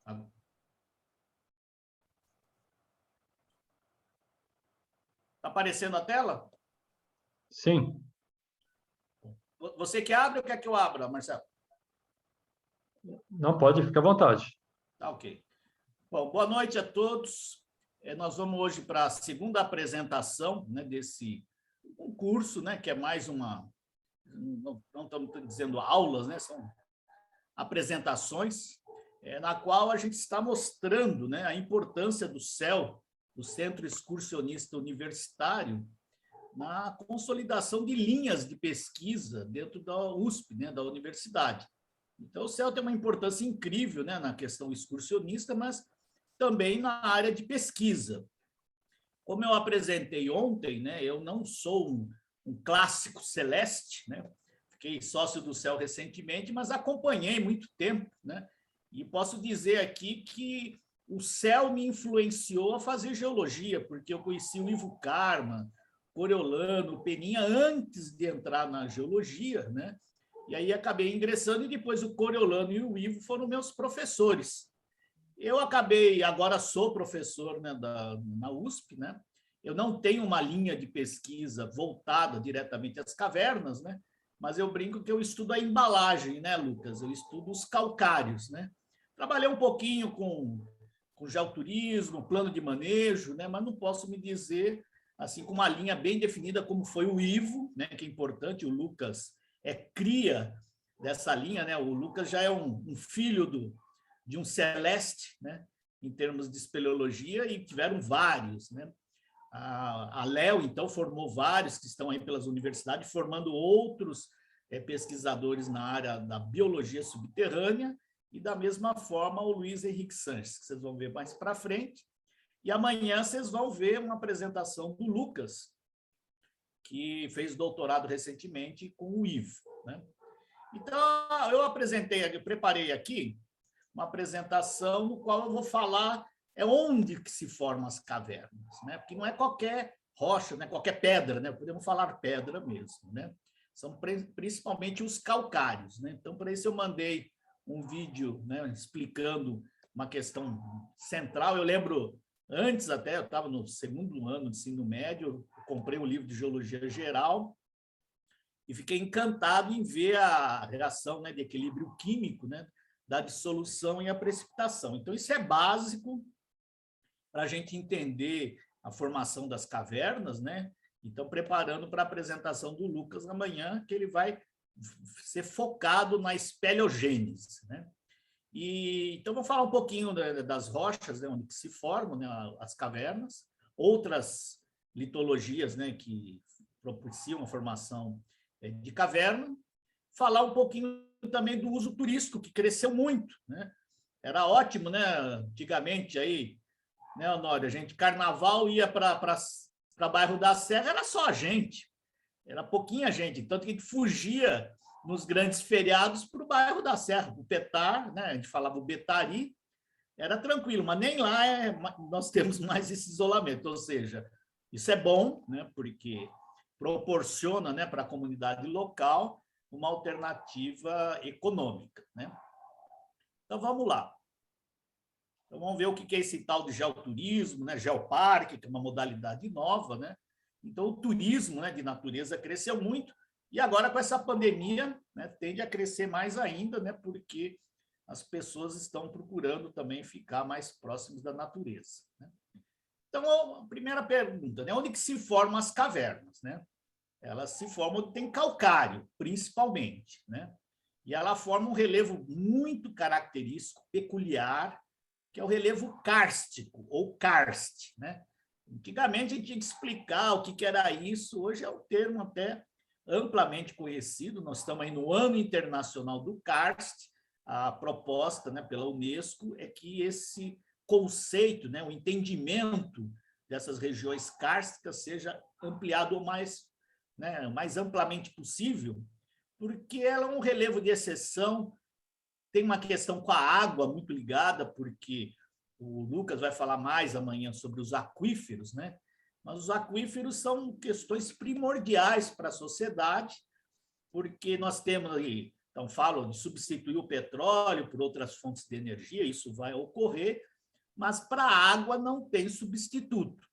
Está aparecendo a tela? Sim. Você que abre ou quer que eu abra, Marcelo? Não, pode, fica à vontade. Tá, ok. Bom, boa noite a todos. Nós vamos hoje para a segunda apresentação, né, desse curso, né, que é mais uma... Não estamos dizendo aulas, né, são apresentações, na qual a gente está mostrando, né, a importância do CEL, do Centro Excursionista Universitário, na consolidação de linhas de pesquisa dentro da USP, né, da universidade. Então, o CEL tem uma importância incrível, né, na questão excursionista, mas também na área de pesquisa. Como eu apresentei ontem, né, eu não sou um clássico celeste, né? Fiquei sócio do CEL recentemente, mas acompanhei muito tempo, né? E posso dizer aqui que o CEL me influenciou a fazer geologia, porque eu conheci o Ivo Karma, Coriolano, Peninha, antes de entrar na geologia, né? E aí acabei ingressando, e depois o Coriolano e o Ivo foram meus professores. Eu acabei, agora sou professor, né, na USP, né? Eu não tenho uma linha de pesquisa voltada diretamente às cavernas, né? Mas eu brinco que eu estudo a embalagem, né, Lucas? Eu estudo os calcários, né? Trabalhei um pouquinho com geoturismo, plano de manejo, né? Mas não posso me dizer assim com uma linha bem definida como foi o Ivo, né? Que é importante. O Lucas é cria dessa linha, né? O Lucas já é um filho de um celeste, né? Em termos de espeleologia, e tiveram vários, né? A Léo, então, formou vários que estão aí pelas universidades, formando outros pesquisadores na área da biologia subterrânea, e da mesma forma o Luiz Henrique Sanches, que vocês vão ver mais para frente. E amanhã vocês vão ver uma apresentação do Lucas, que fez doutorado recentemente com o Ivo, né? Então, eu preparei aqui uma apresentação no qual eu vou falar onde que se formam as cavernas, né? Porque não é qualquer rocha, né? Qualquer pedra, né? Podemos falar pedra mesmo, né? São principalmente os calcários, né? Então, para isso eu mandei um vídeo, né, explicando uma questão central. Eu lembro, antes até, eu estava no segundo ano de ensino médio, eu comprei um livro de Geologia Geral e fiquei encantado em ver a reação, né, de equilíbrio químico, né, da dissolução e a precipitação. Então, isso é básico para a gente entender a formação das cavernas, né? Então, preparando para a apresentação do Lucas amanhã, que ele vai ser focado na espeleogênese, né? Então, vou falar um pouquinho das rochas, né, onde se formam, né, as cavernas, outras litologias, né, que propiciam a formação de caverna, falar um pouquinho também do uso turístico, que cresceu muito, né? Era ótimo, né? Antigamente aí, né, Honório, a gente, carnaval, ia para bairro da Serra, era só a gente, era pouquinha gente, tanto que a gente fugia nos grandes feriados para o bairro da Serra, o Petar, né? A gente falava o Betari, era tranquilo, mas nem lá nós temos mais esse isolamento, ou seja, isso é bom, né? Porque proporciona, né, para a comunidade local uma alternativa econômica, né? Então, vamos lá. Então, vamos ver o que é esse tal de geoturismo, né? Geoparque, que é uma modalidade nova, né? Então, o turismo, né, de natureza cresceu muito, e agora, com essa pandemia, né, tende a crescer mais ainda, né, porque as pessoas estão procurando também ficar mais próximos da natureza, né? Então, a primeira pergunta, né? Onde que se formam as cavernas, né? Elas se formam onde tem calcário, principalmente, né? E ela forma um relevo muito característico, peculiar, que é o relevo kárstico, ou karst, né? Antigamente a gente tinha que explicar o que era isso, hoje é um termo até amplamente conhecido. Nós estamos aí no Ano Internacional do Karst. A proposta, né, pela Unesco é que esse conceito, né, o entendimento dessas regiões kársticas seja ampliado o mais, né, mais amplamente possível, porque ela é um relevo de exceção. Tem uma questão com a água muito ligada, porque o Lucas vai falar mais amanhã sobre os aquíferos, né? Mas os aquíferos são questões primordiais para a sociedade, porque nós temos aí Então, falam de substituir o petróleo por outras fontes de energia, isso vai ocorrer, mas para a água não tem substituto.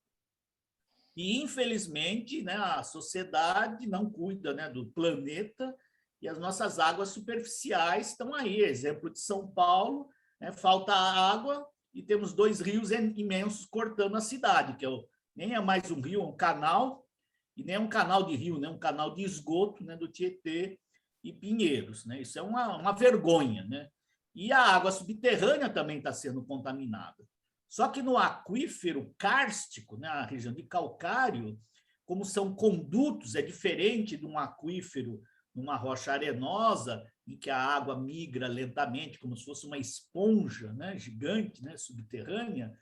E, infelizmente, né, a sociedade não cuida, né, do planeta e as nossas águas superficiais estão aí. Exemplo de São Paulo, né, falta água e temos 2 rios imensos cortando a cidade, que nem é mais um rio, é um canal, e nem é um canal de rio, né, um canal de esgoto, né, do Tietê e Pinheiros. Né? Isso é uma vergonha. Né? E a água subterrânea também está sendo contaminada. Só que no aquífero kárstico, né, a região de calcário, como são condutos, é diferente de um aquífero numa rocha arenosa, em que a água migra lentamente, como se fosse uma esponja, né, gigante, né, subterrânea,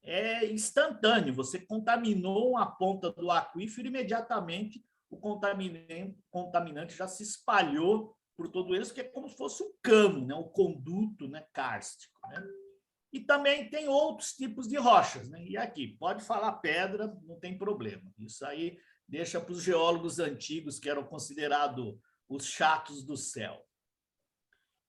é instantâneo. Você contaminou uma ponta do aquífero, imediatamente o contaminante já se espalhou por todo ele, que é como se fosse um cano, né, um conduto, né, kárstico. Né? E também tem outros tipos de rochas. Né? E aqui, pode falar pedra, não tem problema. Isso aí deixa para os geólogos antigos, que eram considerados os chatos do céu.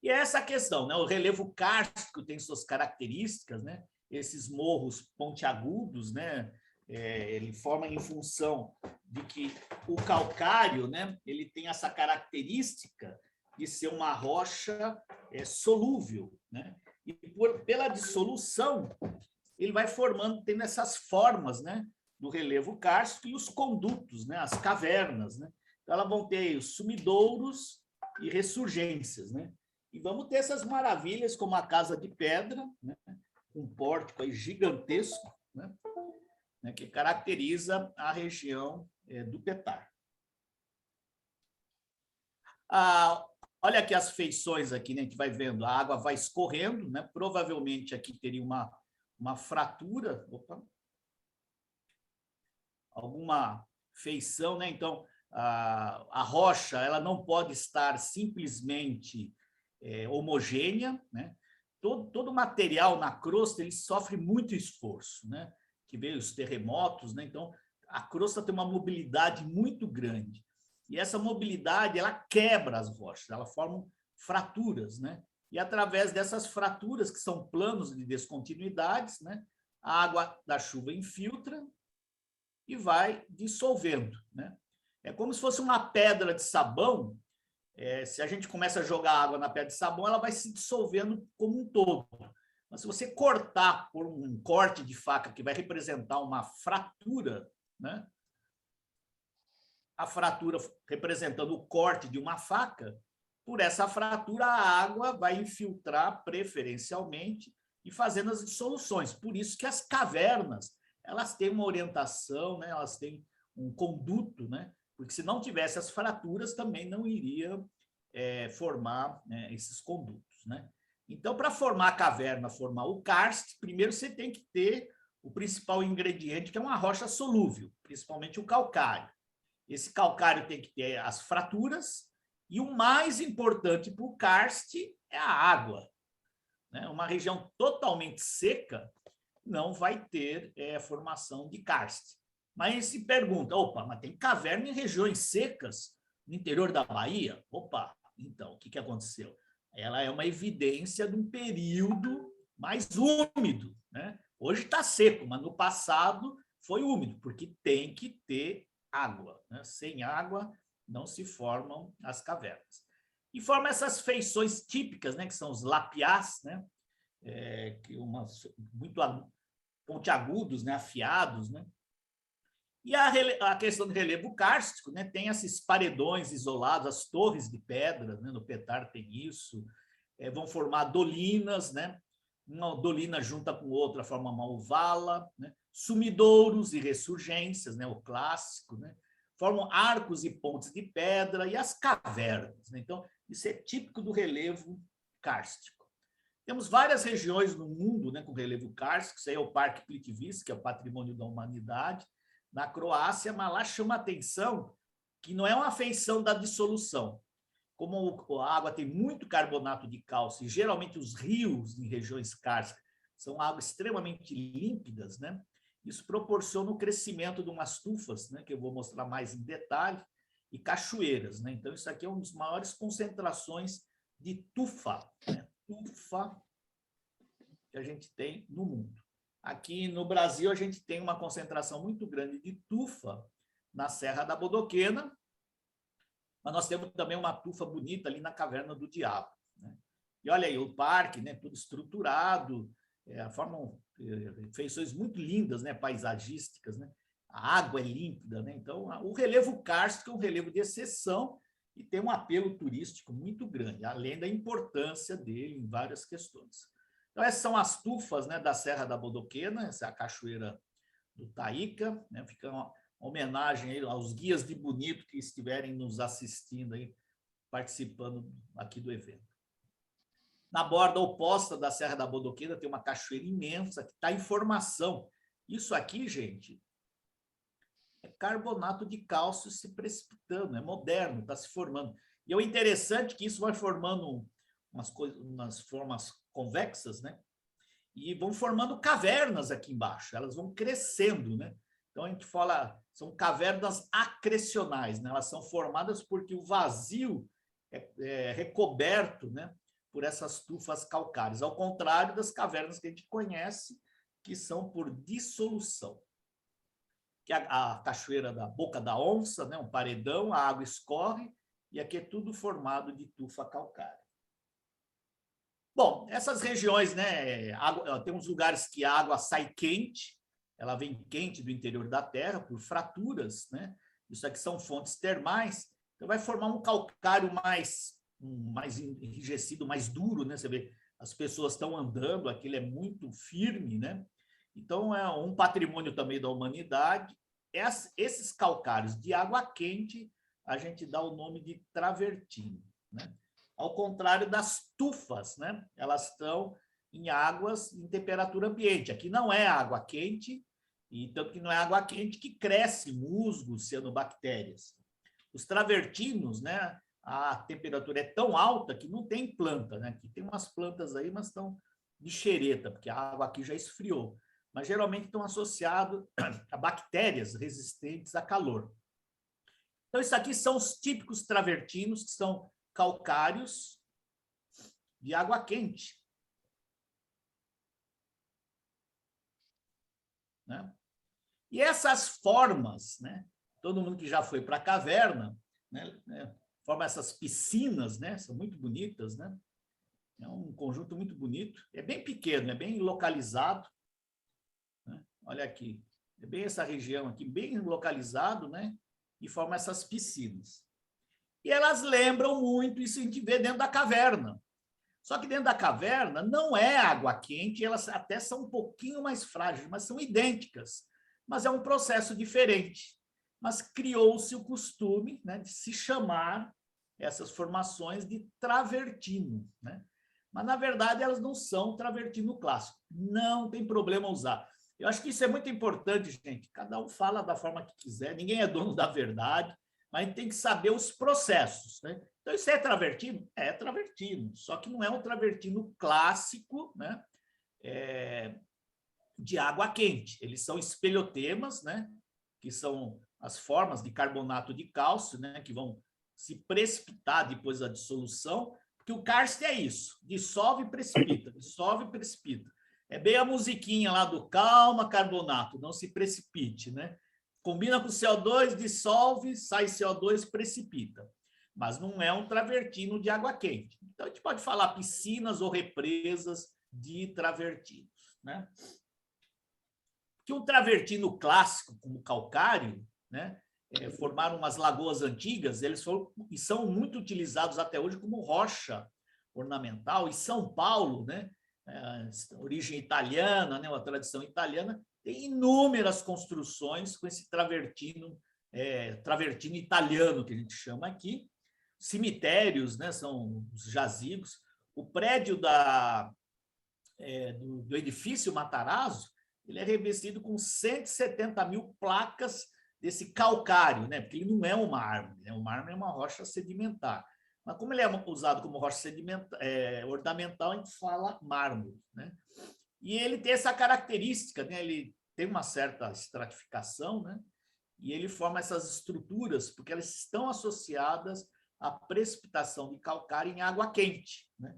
E é essa a questão, né? O relevo kárstico tem suas características, né? Esses morros pontiagudos, né? Ele forma em função de que o calcário, né? Ele tem essa característica de ser uma rocha solúvel, né? E pela dissolução, ele vai formando, tendo essas formas, né? Do relevo kárstico e os condutos, né? As cavernas, né? Então, elas vão ter os sumidouros e ressurgências, né? E vamos ter essas maravilhas como a Casa de Pedra, né? Um pórtico aí gigantesco, né? Que caracteriza a região do Petar. Olha aqui as feições aqui, né? A gente vai vendo, a água vai escorrendo, né? Provavelmente aqui teria uma fratura, alguma feição, né? Então, a rocha ela não pode estar simplesmente homogênea, né? Todo material na crosta ele sofre muito esforço, né? Que veio os terremotos, né? Então a crosta tem uma mobilidade muito grande e essa mobilidade ela quebra as rochas, ela forma fraturas, né? E através dessas fraturas que são planos de descontinuidades, né? A água da chuva infiltra e vai dissolvendo, né? É como se fosse uma pedra de sabão. Se a gente começa a jogar água na pedra de sabão, ela vai se dissolvendo como um todo. Mas se você cortar por um corte de faca que vai representar uma fratura, né? A fratura representando o corte de uma faca, por essa fratura a água vai infiltrar preferencialmente e fazendo as dissoluções. Por isso que as cavernas elas têm uma orientação, né? Elas têm um conduto, né? Porque se não tivesse as fraturas, também não iria formar, né, esses condutos. Né? Então, para formar a caverna, formar o karst, primeiro você tem que ter o principal ingrediente, que é uma rocha solúvel, principalmente o calcário. Esse calcário tem que ter as fraturas, e o mais importante para o karst é a água. Né? Uma região totalmente seca não vai ter formação de karst. Mas se pergunta, opa, mas tem caverna em regiões secas no interior da Bahia? Opa, então, o que aconteceu? Ela é uma evidência de um período mais úmido. Né? Hoje está seco, mas no passado foi úmido, porque tem que ter água. Né? Sem água não se formam as cavernas. E formam essas feições típicas, né? Que são os lapiás, né? Muito pontiagudos, né? Afiados, né? E a questão do relevo kárstico, né? Tem esses paredões isolados, as torres de pedra, né? No Petar tem isso, vão formar dolinas, né? Uma dolina junta com outra forma uma ovala, né? Sumidouros e ressurgências, né? O clássico, né? Formam arcos e pontes de pedra e as cavernas. Né? Então, isso é típico do relevo kárstico. Temos várias regiões no mundo, né, com relevo kárstico, isso aí é o Parque Plitvice, que é o Patrimônio da Humanidade, na Croácia, mas lá chama a atenção que não é uma feição da dissolução. Como a água tem muito carbonato de cálcio, e geralmente os rios em regiões kársticas são águas extremamente límpidas, né? Isso proporciona o crescimento de umas tufas, né, que eu vou mostrar mais em detalhe, e cachoeiras. Né? Então, isso aqui é uma das maiores concentrações de tufa, né? Tufa que a gente tem no mundo. Aqui no Brasil, a gente tem uma concentração muito grande de tufa na Serra da Bodoquena, mas nós temos também uma tufa bonita ali na Caverna do Diabo, né? E olha aí, o parque, né, tudo estruturado, formam feições muito lindas, né, paisagísticas, né? A água é límpida, né? Então, o relevo kárstico é um relevo de exceção e tem um apelo turístico muito grande, além da importância dele em várias questões. Então, essas são as tufas, né, da Serra da Bodoquena, essa é a cachoeira do Taíca, né? Fica uma homenagem aí aos guias de Bonito que estiverem nos assistindo aí, participando aqui do evento. Na borda oposta da Serra da Bodoquena tem uma cachoeira imensa que está em formação. Isso aqui, gente, é carbonato de cálcio se precipitando, é moderno, está se formando. E é interessante que isso vai formando umas formas convexas, né? E vão formando cavernas aqui embaixo, elas vão crescendo, né? Então a gente fala, são cavernas acrecionais, né? Elas são formadas porque o vazio é recoberto, né, por essas tufas calcárias, ao contrário das cavernas que a gente conhece, que são por dissolução. Que a cachoeira da Boca da Onça, né, um paredão, a água escorre, e aqui é tudo formado de tufa calcária. Bom, essas regiões, né, tem uns lugares que a água sai quente, ela vem quente do interior da Terra por fraturas, né? Isso aqui são fontes termais, então vai formar um calcário mais enrijecido, mais duro, né? Você vê, as pessoas estão andando, aquilo é muito firme, né? Então, é um patrimônio também da humanidade. Esses calcários de água quente, a gente dá o nome de travertino, né? Ao contrário das tufas, né? Elas estão em águas em temperatura ambiente. Aqui não é água quente, e tanto que não é água quente que cresce musgos, cianobactérias. Os travertinos, né? A temperatura é tão alta que não tem planta, né? Aqui tem umas plantas aí, mas estão de xereta, porque a água aqui já esfriou. Mas geralmente estão associados a bactérias resistentes a calor. Então, isso aqui são os típicos travertinos, que são calcários de água quente, né? E essas formas, né? Todo mundo que já foi para a caverna, né, forma essas piscinas, né? São muito bonitas, né? É um conjunto muito bonito. É bem pequeno, é bem localizado, né? Olha aqui, é bem essa região aqui, bem localizado, né? E forma essas piscinas. E elas lembram muito, isso a gente vê dentro da caverna. Só que dentro da caverna não é água quente, elas até são um pouquinho mais frágeis, mas são idênticas. Mas é um processo diferente. Mas criou-se o costume, né, de se chamar essas formações de travertino, né? Mas, na verdade, elas não são travertino clássico. Não tem problema usar. Eu acho que isso é muito importante, gente. Cada um fala da forma que quiser, ninguém é dono da verdade, mas a gente tem que saber os processos, né? Então, isso é travertino? É travertino, só que não é um travertino clássico, né? De água quente. Eles são espelhotemas, né? Que são as formas de carbonato de cálcio, né? Que vão se precipitar depois da dissolução, porque o karst é isso, dissolve e precipita, dissolve e precipita. É bem a musiquinha lá do calma, carbonato, não se precipite, né? Combina com CO2, dissolve, sai CO2, precipita. Mas não é um travertino de água quente. Então, a gente pode falar piscinas ou represas de travertinos, né? Que um travertino clássico, como calcário, né? Formaram umas lagoas antigas, eles foram e são muito utilizados até hoje como rocha ornamental. E São Paulo, né? Origem italiana, né? Uma tradição italiana, tem inúmeras construções com esse travertino, travertino italiano, que a gente chama aqui. Cemitérios, né? São os jazigos. O prédio do edifício Matarazzo, ele é revestido com 170 mil placas desse calcário, né? Porque ele não é um mármore, né? O mármore é uma rocha sedimentar. Mas como ele é usado como rocha ornamental, a gente fala mármore, né? E ele tem essa característica, né? Ele tem uma certa estratificação, né? E ele forma essas estruturas porque elas estão associadas a precipitação de calcário em água quente, né?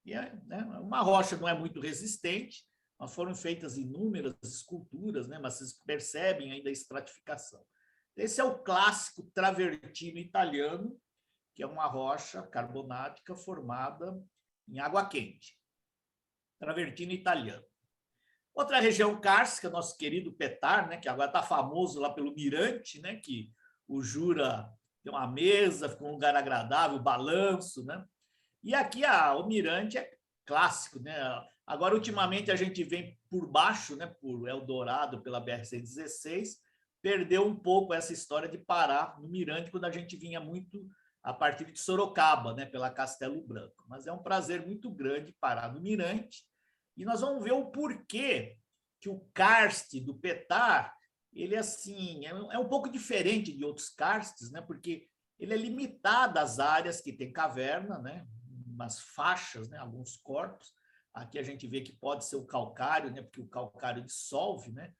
E né, uma rocha não é muito resistente, mas foram feitas inúmeras esculturas, né? Mas vocês percebem ainda a estratificação. Esse é o clássico travertino italiano, que é uma rocha carbonática formada em água quente. Travertino italiano. Outra região kárstica, nosso querido Petar, né, que agora está famoso lá pelo Mirante, né, que o Jura tem uma mesa, ficou um lugar agradável, balanço, né? E aqui o Mirante é clássico, né? Agora, ultimamente, a gente vem por baixo, né, por Eldorado, pela BR-116, perdeu um pouco essa história de parar no Mirante, quando a gente vinha muito a partir de Sorocaba, né, pela Castelo Branco. Mas é um prazer muito grande parar no Mirante, e nós vamos ver o porquê que o karst do Petar, ele assim, é um pouco diferente de outros karsts, né, porque ele é limitado às áreas que tem caverna, né, umas faixas, né, alguns corpos. Aqui a gente vê que pode ser o calcário, né, porque o calcário dissolve, né,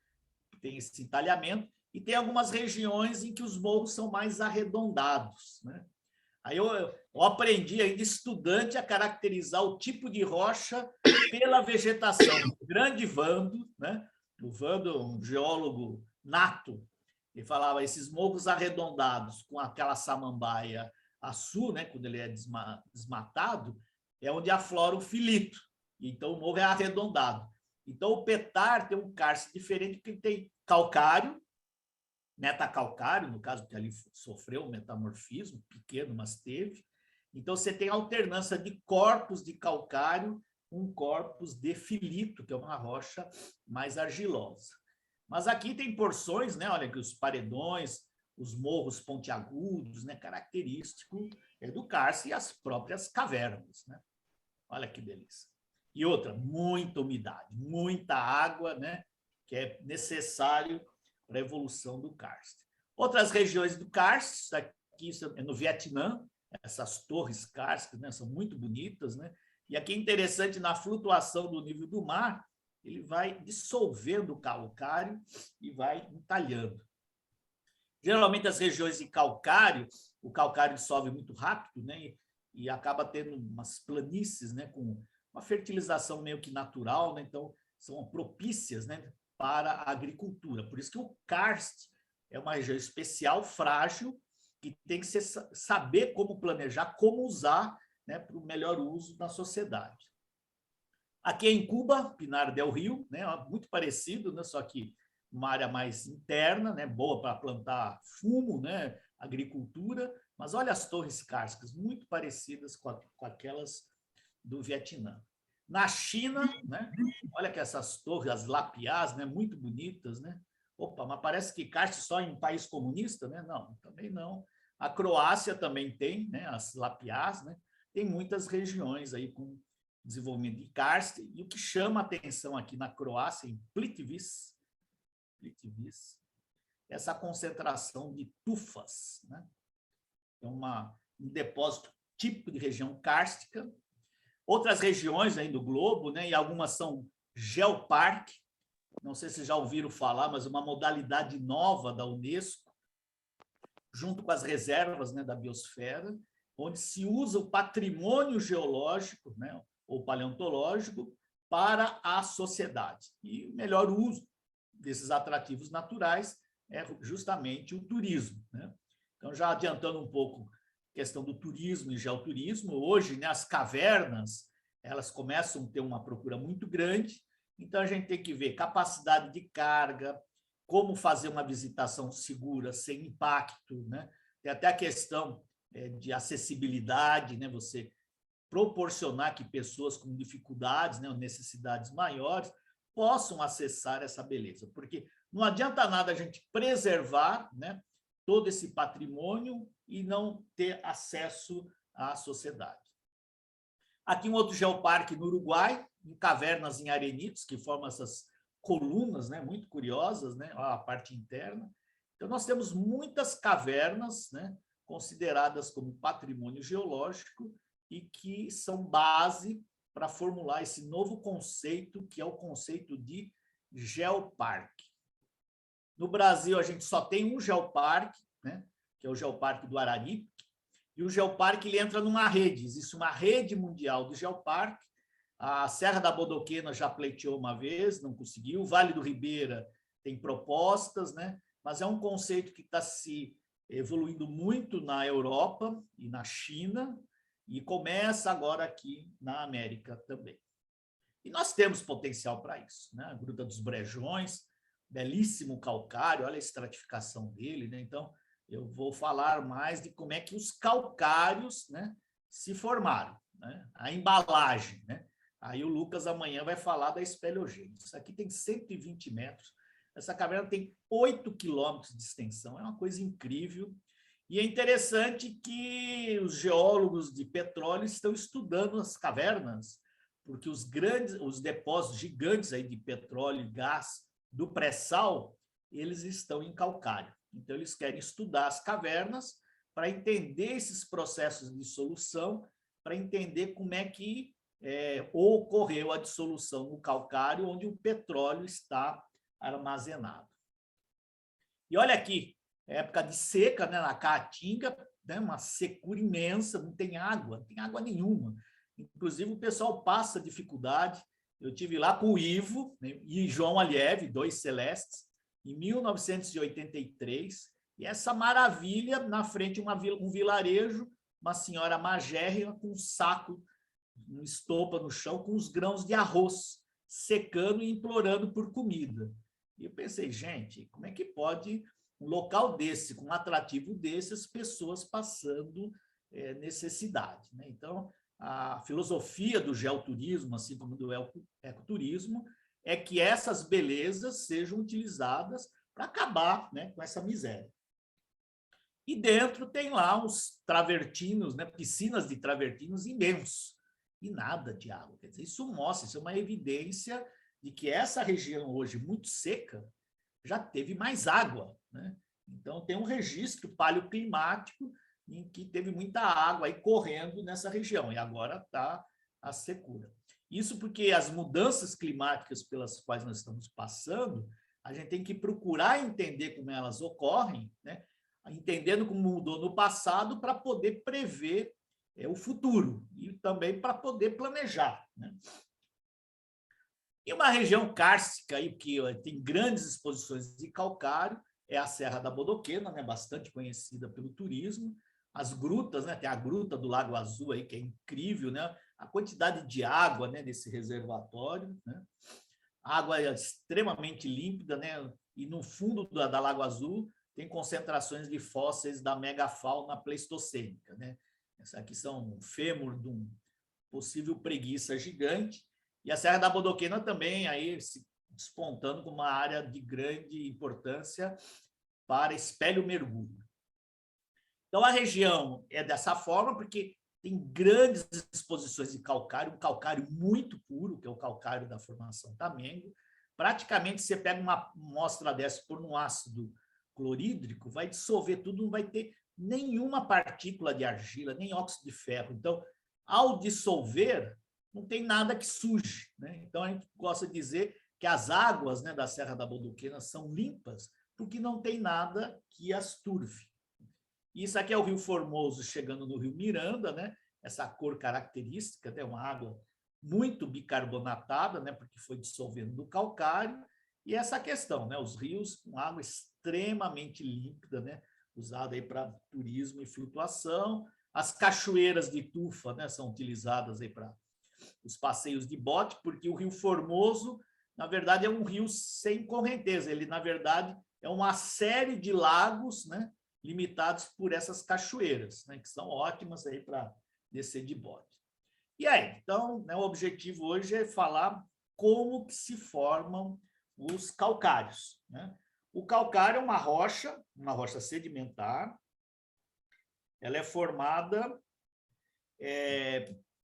tem esse entalhamento, e tem algumas regiões em que os morros são mais arredondados, né? Aí eu aprendi ainda estudante a caracterizar o tipo de rocha pela vegetação. O grande Vando, né? O Vando, um geólogo nato, ele falava esses morros arredondados com aquela samambaia açu, né? Quando ele é desmatado, é onde aflora o filito. Então o morro é arredondado. Então o Petar tem um karst diferente, porque ele tem calcário, metacalcário, no caso, que ali sofreu um metamorfismo pequeno, mas teve. Então, você tem alternância de corpos de calcário com corpos de filito, que é uma rocha mais argilosa. Mas aqui tem porções, né? Olha que os paredões, os morros pontiagudos, né? Característico do karst e as próprias cavernas, né? Olha que delícia. E outra, muita umidade, muita água, né? Que é necessário para a evolução do karst. Outras regiões do karst, aqui é no Vietnã, essas torres kársticas, né, são muito bonitas, né? E aqui é interessante, na flutuação do nível do mar, ele vai dissolvendo o calcário e vai entalhando. Geralmente, as regiões de calcário, o calcário dissolve muito rápido, né? E acaba tendo umas planícies, né, com uma fertilização meio que natural, né? Então, são propícias, né, para a agricultura. Por isso que o karst é uma região especial, frágil, que tem que saber como planejar, como usar, né, para o melhor uso na sociedade. Aqui em Cuba, Pinar del Rio, né, muito parecido, né, só que uma área mais interna, né, boa para plantar fumo, né, agricultura, mas olha as torres kársticas, muito parecidas com aquelas do Vietnã. Na China, né? Olha que essas torres, as lapiás, né? Muito bonitas, né? Opa, mas parece que karst só em país comunista, né? Não, também não. A Croácia também tem, né? As lapiás, né? Tem muitas regiões aí com desenvolvimento de karst, e o que chama a atenção aqui na Croácia, em Plitvice, essa concentração de tufas, né? É um depósito típico de região kárstica. Outras regiões aí do globo, né, e algumas são geoparque, não sei se já ouviram falar, mas uma modalidade nova da Unesco, junto com as reservas, né, da biosfera, onde se usa o patrimônio geológico, né, ou paleontológico para a sociedade. E o melhor uso desses atrativos naturais é justamente o turismo, né? Então, já adiantando um pouco questão do turismo e geoturismo, hoje, né, as cavernas, elas começam a ter uma procura muito grande, então a gente tem que ver capacidade de carga, como fazer uma visitação segura, sem impacto, né? Tem até a questão de acessibilidade, né? Você proporcionar que pessoas com dificuldades, né, ou necessidades maiores, possam acessar essa beleza, porque não adianta nada a gente preservar, né, todo esse patrimônio e não ter acesso à sociedade. Aqui um outro geoparque no Uruguai, em cavernas em arenitos, que formam essas colunas, né, muito curiosas, né, a parte interna. Então, nós temos muitas cavernas, né, consideradas como patrimônio geológico e que são base para formular esse novo conceito, que é o conceito de geoparque. No Brasil, a gente só tem um geoparque, né, que é o Geoparque do Araripe, E o geoparque ele entra numa rede, existe uma rede mundial de geoparque. A Serra da Bodoquena já pleiteou uma vez, não conseguiu. O Vale do Ribeira tem propostas, né? Mas é um conceito que está se evoluindo muito na Europa e na China, e começa agora aqui na América também. E nós temos potencial para isso, né? A Gruta dos Brejões, belíssimo calcário, olha a estratificação dele, né? Então, eu vou falar mais de como é que os calcários, né, se formaram, né? A embalagem, né? Aí o Lucas amanhã vai falar da espeleogênese. Isso aqui tem 120 metros. Essa caverna tem 8 quilômetros de extensão. É uma coisa incrível. E é interessante que os geólogos de petróleo estão estudando as cavernas, porque os depósitos gigantes aí de petróleo e gás do pré-sal, eles estão em calcário. Então, eles querem estudar as cavernas para entender esses processos de dissolução, para entender como é que ocorreu a dissolução no calcário, onde o petróleo está armazenado. E olha aqui, época de seca, né, na Caatinga, né, uma secura imensa, não tem água nenhuma. Inclusive, o pessoal passa dificuldade. Eu tive lá com o Ivo, né, e João Aliev, 2 celestes, em 1983, e essa maravilha, na frente um vilarejo, uma senhora magérrima com um saco, uma estopa no chão, com os grãos de arroz, secando e implorando por comida. E eu pensei, gente, como é que pode um local desse, com um atrativo desse, as pessoas passando necessidade, né? Então, a filosofia do geoturismo, assim como do ecoturismo, é que essas belezas sejam utilizadas para acabar, né, com essa miséria. E dentro tem lá uns travertinos, né, piscinas de travertinos imensos, e nada de água. Quer dizer, isso mostra, isso é uma evidência de que essa região hoje muito seca já teve mais água, né? Então, tem um registro paleoclimático em que teve muita água aí correndo nessa região, e agora está a secura. Isso porque as mudanças climáticas pelas quais nós estamos passando, a gente tem que procurar entender como elas ocorrem, né? Entendendo como mudou no passado para poder prever o futuro e também para poder planejar, né? E uma região cárstica aí, que tem grandes exposições de calcário, é a Serra da Bodoquena, né? Bastante conhecida pelo turismo. As grutas, né? Tem a Gruta do Lago Azul aí, que é incrível, né? A quantidade de água, né, nesse reservatório, né? A água é extremamente límpida, né? E no fundo da Lago Azul tem concentrações de fósseis da megafauna pleistocênica, né? Essa aqui são um fêmur de um possível preguiça gigante. E a Serra da Bodoquena também aí se despontando como uma área de grande importância para espélio mergulho. Então, a região é dessa forma, porque tem grandes exposições de calcário, um calcário muito puro, que é o calcário da formação Tamengo. Praticamente, você pega uma amostra dessa por um ácido clorídrico, vai dissolver tudo, não vai ter nenhuma partícula de argila, nem óxido de ferro. Então, ao dissolver, não tem nada que suje, né? Então, a gente gosta de dizer que as águas, né, da Serra da Bodoquena são limpas, porque não tem nada que as turve. Isso aqui é o Rio Formoso chegando no Rio Miranda, né? Essa cor característica, né? Uma água muito bicarbonatada, né? Porque foi dissolvendo no calcário. E essa questão, né? Os rios com água extremamente límpida, né? Usada aí para turismo e flutuação. As cachoeiras de tufa, né? São utilizadas aí para os passeios de bote, porque o Rio Formoso, na verdade, é um rio sem correnteza. Ele, na verdade, é uma série de lagos, né? Limitados por essas cachoeiras, né, que são ótimas aí para descer de bote. E aí, então, né, o objetivo hoje é falar como que se formam os calcários, né? O calcário é uma rocha sedimentar. Ela é formada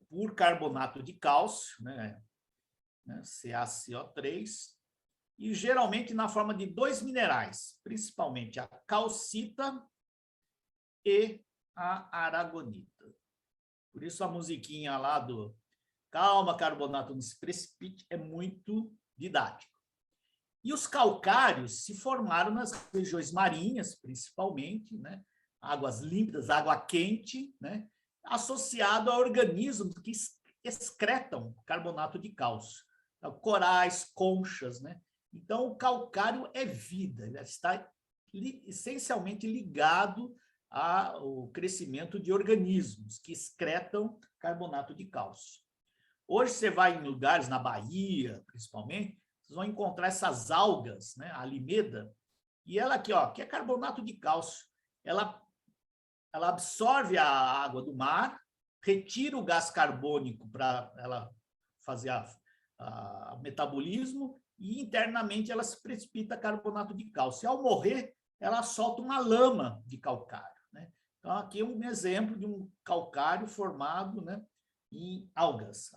por carbonato de cálcio, né, CaCO3, e geralmente na forma de 2 minerais, principalmente a calcita e a aragonita. Por isso a musiquinha lá do Calma, carbonato, não se precipite, é muito didático. E os calcários se formaram nas regiões marinhas, principalmente, né? águas límpidas, água quente, né? Associado a organismos que excretam carbonato de cálcio. Então, corais, conchas, né? Então, o calcário é vida, ele está essencialmente ligado ao crescimento de organismos que excretam carbonato de cálcio. Hoje você vai em lugares, na Bahia, principalmente, vocês vão encontrar essas algas, né? A alimeda, e ela aqui, ó, que é carbonato de cálcio, ela absorve a água do mar, retira o gás carbônico para ela fazer o metabolismo, e internamente ela se precipita carbonato de cálcio. E ao morrer, ela solta uma lama de calcário, né? Então, aqui é um exemplo de um calcário formado, né, em algas.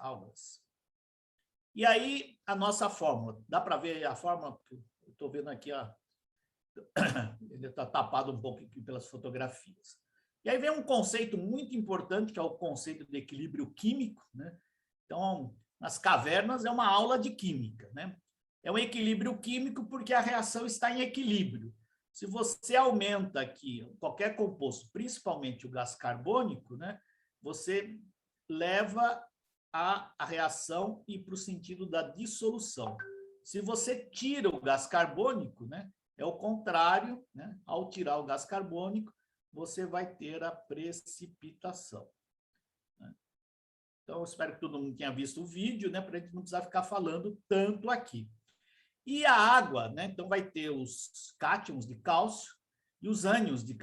E aí, a nossa fórmula. Dá para ver a fórmula? Eu estou vendo aqui, ó, ele está tapado um pouco aqui pelas fotografias. E aí vem um conceito muito importante, que é o conceito de equilíbrio químico, né? Então, nas cavernas é uma aula de química, né? É um equilíbrio químico porque a reação está em equilíbrio. Se você aumenta aqui qualquer composto, principalmente o gás carbônico, né, você leva a reação e para o sentido da dissolução. Se você tira o gás carbônico, né, é o contrário, né? Ao tirar o gás carbônico, você vai ter a precipitação. Então, eu espero que todo mundo tenha visto o vídeo, né, para a gente não precisar ficar falando tanto aqui. E a água, né? Então, vai ter os cátions de cálcio e os ânions de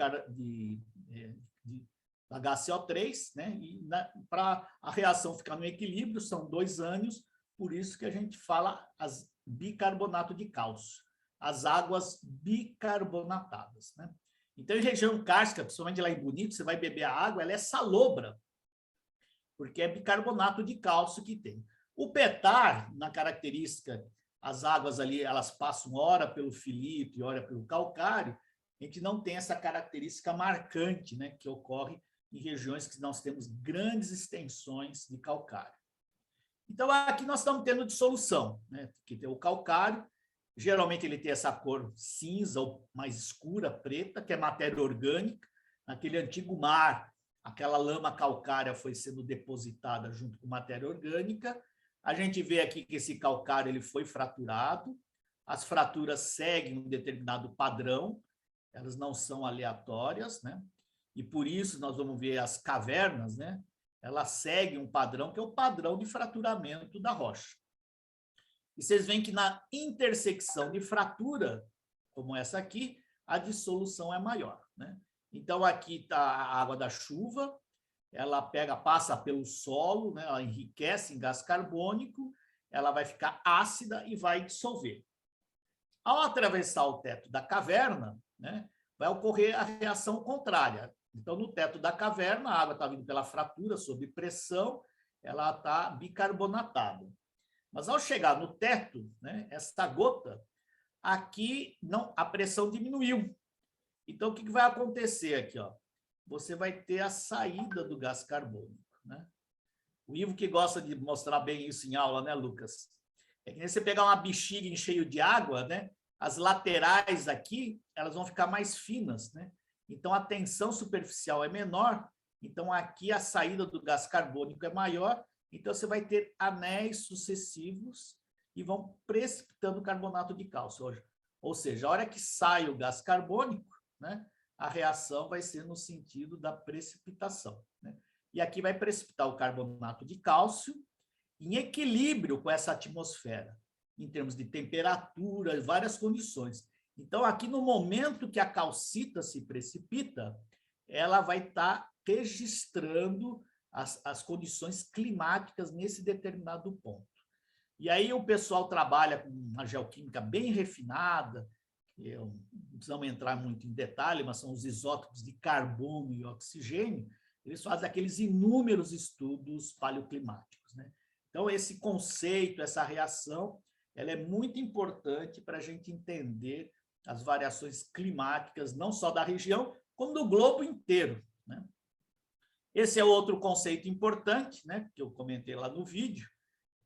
HCO3, né? E para a reação ficar no equilíbrio, são 2 ânions, por isso que a gente fala as bicarbonato de cálcio, as águas bicarbonatadas, né? Então, em região kárstica, principalmente lá em Bonito, você vai beber a água, ela é salobra, porque é bicarbonato de cálcio que tem. O petar, na característica, as águas ali, elas passam ora pelo filito e ora pelo calcário, a gente não tem essa característica marcante, né, que ocorre em regiões que nós temos grandes extensões de calcário. Então, aqui nós estamos tendo dissolução, né, que tem o calcário, geralmente ele tem essa cor cinza ou mais escura, preta, que é matéria orgânica. Naquele antigo mar, aquela lama calcária foi sendo depositada junto com matéria orgânica. A gente vê aqui que esse calcário ele foi fraturado, as fraturas seguem um determinado padrão, elas não são aleatórias, né? E por isso nós vamos ver as cavernas, né? Elas seguem um padrão que é o padrão de fraturamento da rocha. E vocês veem que na intersecção de fratura, como essa aqui, a dissolução é maior, né? Então, aqui está a água da chuva, ela passa pelo solo, né? Ela enriquece em gás carbônico, ela vai ficar ácida e vai dissolver. Ao atravessar o teto da caverna, né, vai ocorrer a reação contrária. Então, no teto da caverna, a água está vindo pela fratura, sob pressão, ela está bicarbonatada. Mas ao chegar no teto, né, essa gota, aqui não, a pressão diminuiu. Então, o que vai acontecer aqui? Ó? Você vai ter a saída do gás carbônico, né? O Ivo que gosta de mostrar bem isso em aula, né, Lucas? É que nem você pegar uma bexiga cheia de água, né? As laterais aqui, elas vão ficar mais finas, né? Então, a tensão superficial é menor, então aqui a saída do gás carbônico é maior, então você vai ter anéis sucessivos e vão precipitando carbonato de cálcio. Ou seja, a hora que sai o gás carbônico, né, a reação vai ser no sentido da precipitação, né? E aqui vai precipitar o carbonato de cálcio em equilíbrio com essa atmosfera, em termos de temperatura, várias condições. Então, aqui no momento que a calcita se precipita, ela vai estar registrando as condições climáticas nesse determinado ponto. E aí o pessoal trabalha com uma geoquímica bem refinada, não precisamos entrar muito em detalhe, mas são os isótopos de carbono e oxigênio, eles fazem aqueles inúmeros estudos paleoclimáticos, né? Então, esse conceito, essa reação, ela é muito importante para a gente entender as variações climáticas, não só da região, como do globo inteiro, né? Esse é outro conceito importante, né, que eu comentei lá no vídeo,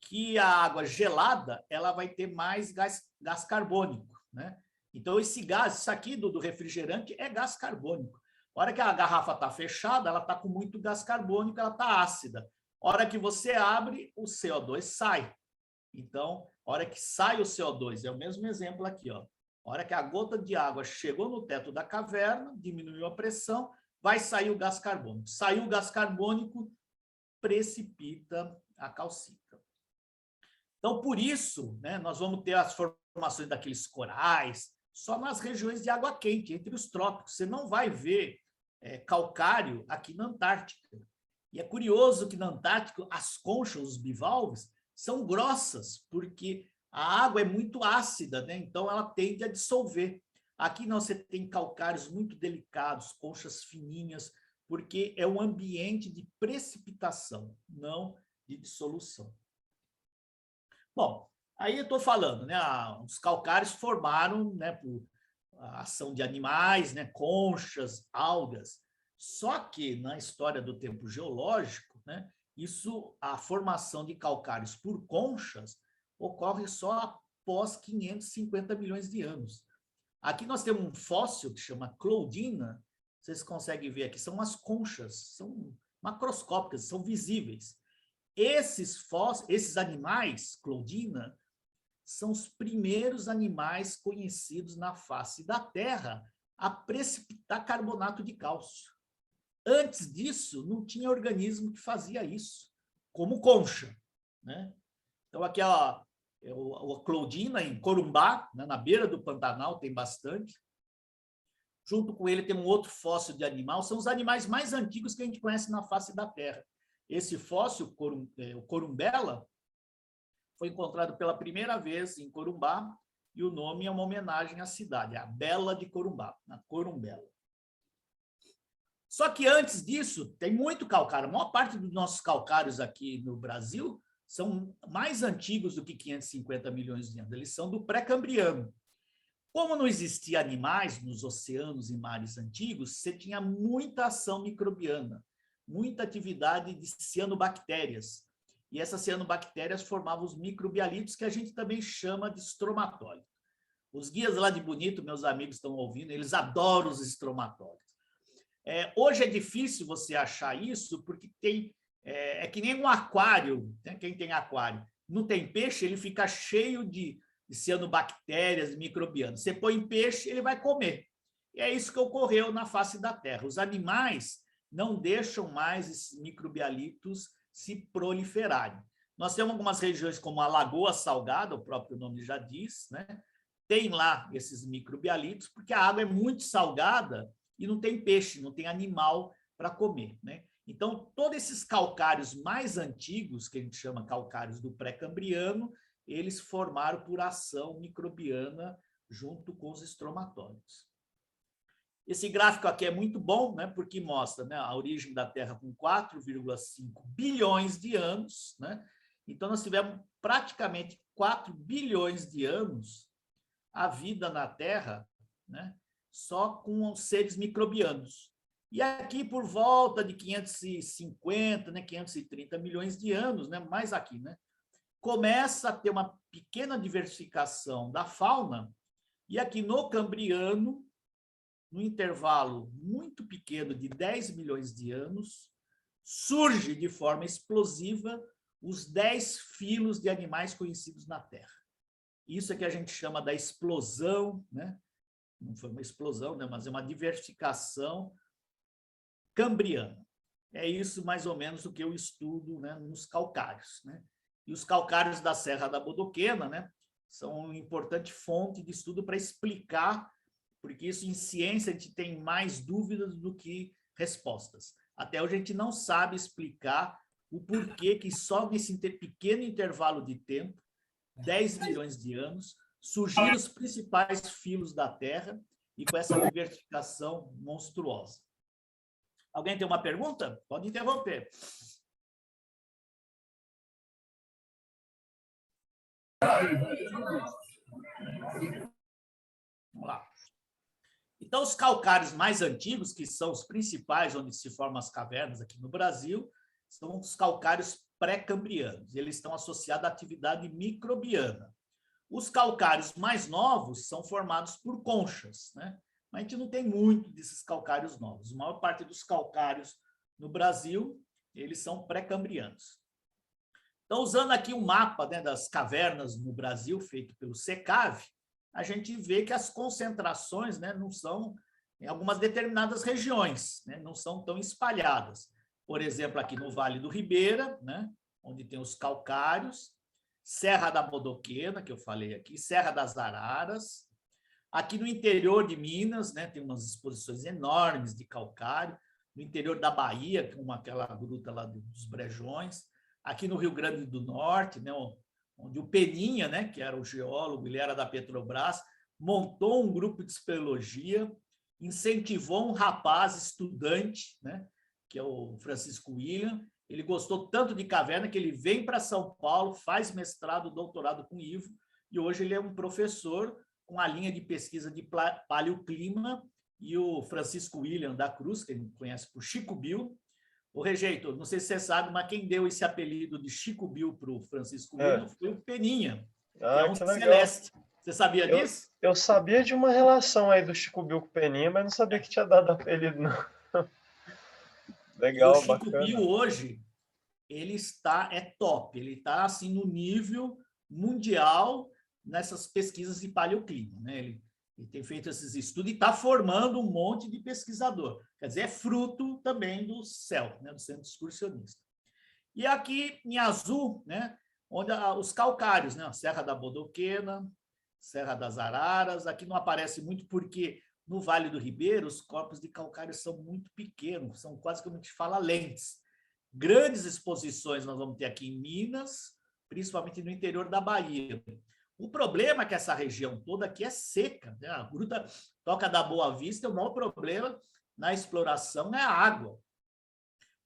que a água gelada ela vai ter mais gás carbônico, né? Então, esse gás, isso aqui do refrigerante é gás carbônico. A hora que a garrafa está fechada, ela está com muito gás carbônico, ela está ácida. A hora que você abre, o CO2 sai. Então, a hora que sai o CO2, é o mesmo exemplo aqui, ó. A hora que a gota de água chegou no teto da caverna, diminuiu a pressão, vai sair o gás carbônico. Saiu o gás carbônico, precipita a calcita. Então, por isso, né, nós vamos ter as formações daqueles corais só nas regiões de água quente, entre os trópicos. Você não vai ver calcário aqui na Antártica. E é curioso que na Antártica as conchas, os bivalves, são grossas, porque a água é muito ácida, né? Então ela tende a dissolver. Aqui não, você tem calcários muito delicados, conchas fininhas, porque é um ambiente de precipitação, não de dissolução. Bom, aí eu estou falando, né? Os calcários formaram, né, por ação de animais, né, conchas, algas. Só que na história do tempo geológico, né, a formação de calcários por conchas ocorre só após 550 milhões de anos. Aqui nós temos um fóssil que chama Cloudina, vocês conseguem ver aqui, são as conchas, são macroscópicas, são visíveis. Esses animais, Cloudina, são os primeiros animais conhecidos na face da Terra a precipitar carbonato de cálcio. Antes disso, não tinha organismo que fazia isso, como concha, né? Então, aqui a Cloudina, em Corumbá, né, na beira do Pantanal, tem bastante. Junto com ele tem um outro fóssil de animal, são os animais mais antigos que a gente conhece na face da Terra. Esse fóssil, o Corumbela, foi encontrado pela primeira vez em Corumbá, e o nome é uma homenagem à cidade, a Bela de Corumbá, na Corumbela. Só que antes disso, tem muito calcário. A maior parte dos nossos calcários aqui no Brasil são mais antigos do que 550 milhões de anos. Eles são do pré-cambriano. Como não existia animais nos oceanos e mares antigos, você tinha muita ação microbiana, muita atividade de cianobactérias. E essas cianobactérias formavam os microbialitos, que a gente também chama de estromatólito. Os guias lá de Bonito, meus amigos estão ouvindo, eles adoram os estromatólitos. Hoje é difícil você achar isso, porque é que nem um aquário, né? Quem tem aquário, não tem peixe, ele fica cheio de cianobactérias, microbianos. Você põe peixe, ele vai comer. E é isso que ocorreu na face da Terra. Os animais não deixam mais esses microbialitos se proliferarem. Nós temos algumas regiões como a Lagoa Salgada, o próprio nome já diz, né? Tem lá esses microbialitos, porque a água é muito salgada e não tem peixe, não tem animal para comer, né? Então, todos esses calcários mais antigos, que a gente chama calcários do pré-cambriano, eles formaram por ação microbiana junto com os estromatólitos. Esse gráfico aqui é muito bom, né, porque mostra, né, a origem da Terra com 4,5 bilhões de anos, né? Então, nós tivemos praticamente 4 bilhões de anos a vida na Terra, né, só com os seres microbianos. E aqui, por volta de 550, né, 530 milhões de anos, né, mais aqui, né, começa a ter uma pequena diversificação da fauna, e aqui no Cambriano, no intervalo muito pequeno de 10 milhões de anos, surge de forma explosiva os 10 filos de animais conhecidos na Terra. Isso é que a gente chama da explosão, né? Não foi uma explosão, né? Mas é uma diversificação cambriana. É isso mais ou menos o que eu estudo, né, nos calcários, né? E os calcários da Serra da Bodoquena, né, são uma importante fonte de estudo para explicar, porque isso em ciência a gente tem mais dúvidas do que respostas. Até hoje a gente não sabe explicar o porquê que só nesse pequeno intervalo de tempo, 10 milhões de anos, surgiram os principais filos da Terra e com essa diversificação monstruosa. Alguém tem uma pergunta? Pode interromper. Vamos lá. Então, os calcários mais antigos, que são os principais onde se formam as cavernas aqui no Brasil, são os calcários pré-cambrianos. Eles estão associados à atividade microbiana. Os calcários mais novos são formados por conchas, né? mas a gente não tem muito desses calcários novos. A maior parte dos calcários no Brasil, eles são pré-cambrianos. Então, usando aqui um mapa, né, das cavernas no Brasil, feito pelo SECAV, a gente vê que as concentrações, né, não são em algumas determinadas regiões, né, não são tão espalhadas. Por exemplo, aqui no Vale do Ribeira, né, onde tem os calcários, Serra da Bodoquena, que eu falei aqui, Serra das Araras. Aqui no interior de Minas, né, tem umas exposições enormes de calcário. No interior da Bahia, com aquela gruta lá dos Brejões. Aqui no Rio Grande do Norte, né, onde o Peninha, né, que era o geólogo, ele era da Petrobras, montou um grupo de espeleologia, incentivou um rapaz estudante, né, que é o Francisco William. Ele gostou tanto de caverna que ele vem para São Paulo, faz mestrado, doutorado com o Ivo, e hoje ele é um professor com a linha de pesquisa de paleoclima, e o Francisco William da Cruz, que a gente conhece por Chico Bill. O Rejeito, não sei se você sabe, mas quem deu esse apelido de Chico Bill para o Francisco William foi o Peninha, que é um que legal. celeste. Você sabia disso? Eu sabia de uma relação aí do Chico Bill com o Peninha, mas não sabia que tinha dado apelido, não. Legal, e o Chico bacana. Bill hoje, ele é top, ele está assim, no nível mundial nessas pesquisas de paleoclima, né? Ele tem feito esses estudos e está formando um monte de pesquisador. Quer dizer, é fruto também do CEL, né, do Centro Excursionista. E aqui em azul, né, onde os calcários, né, a Serra da Bodoquena, Serra das Araras. Aqui não aparece muito porque no Vale do Ribeira os corpos de calcário são muito pequenos, são quase como a gente fala lentes. Grandes exposições nós vamos ter aqui em Minas, principalmente no interior da Bahia. O problema é que essa região toda aqui é seca, né? A Gruta Toca da Boa Vista, o maior problema na exploração é a água.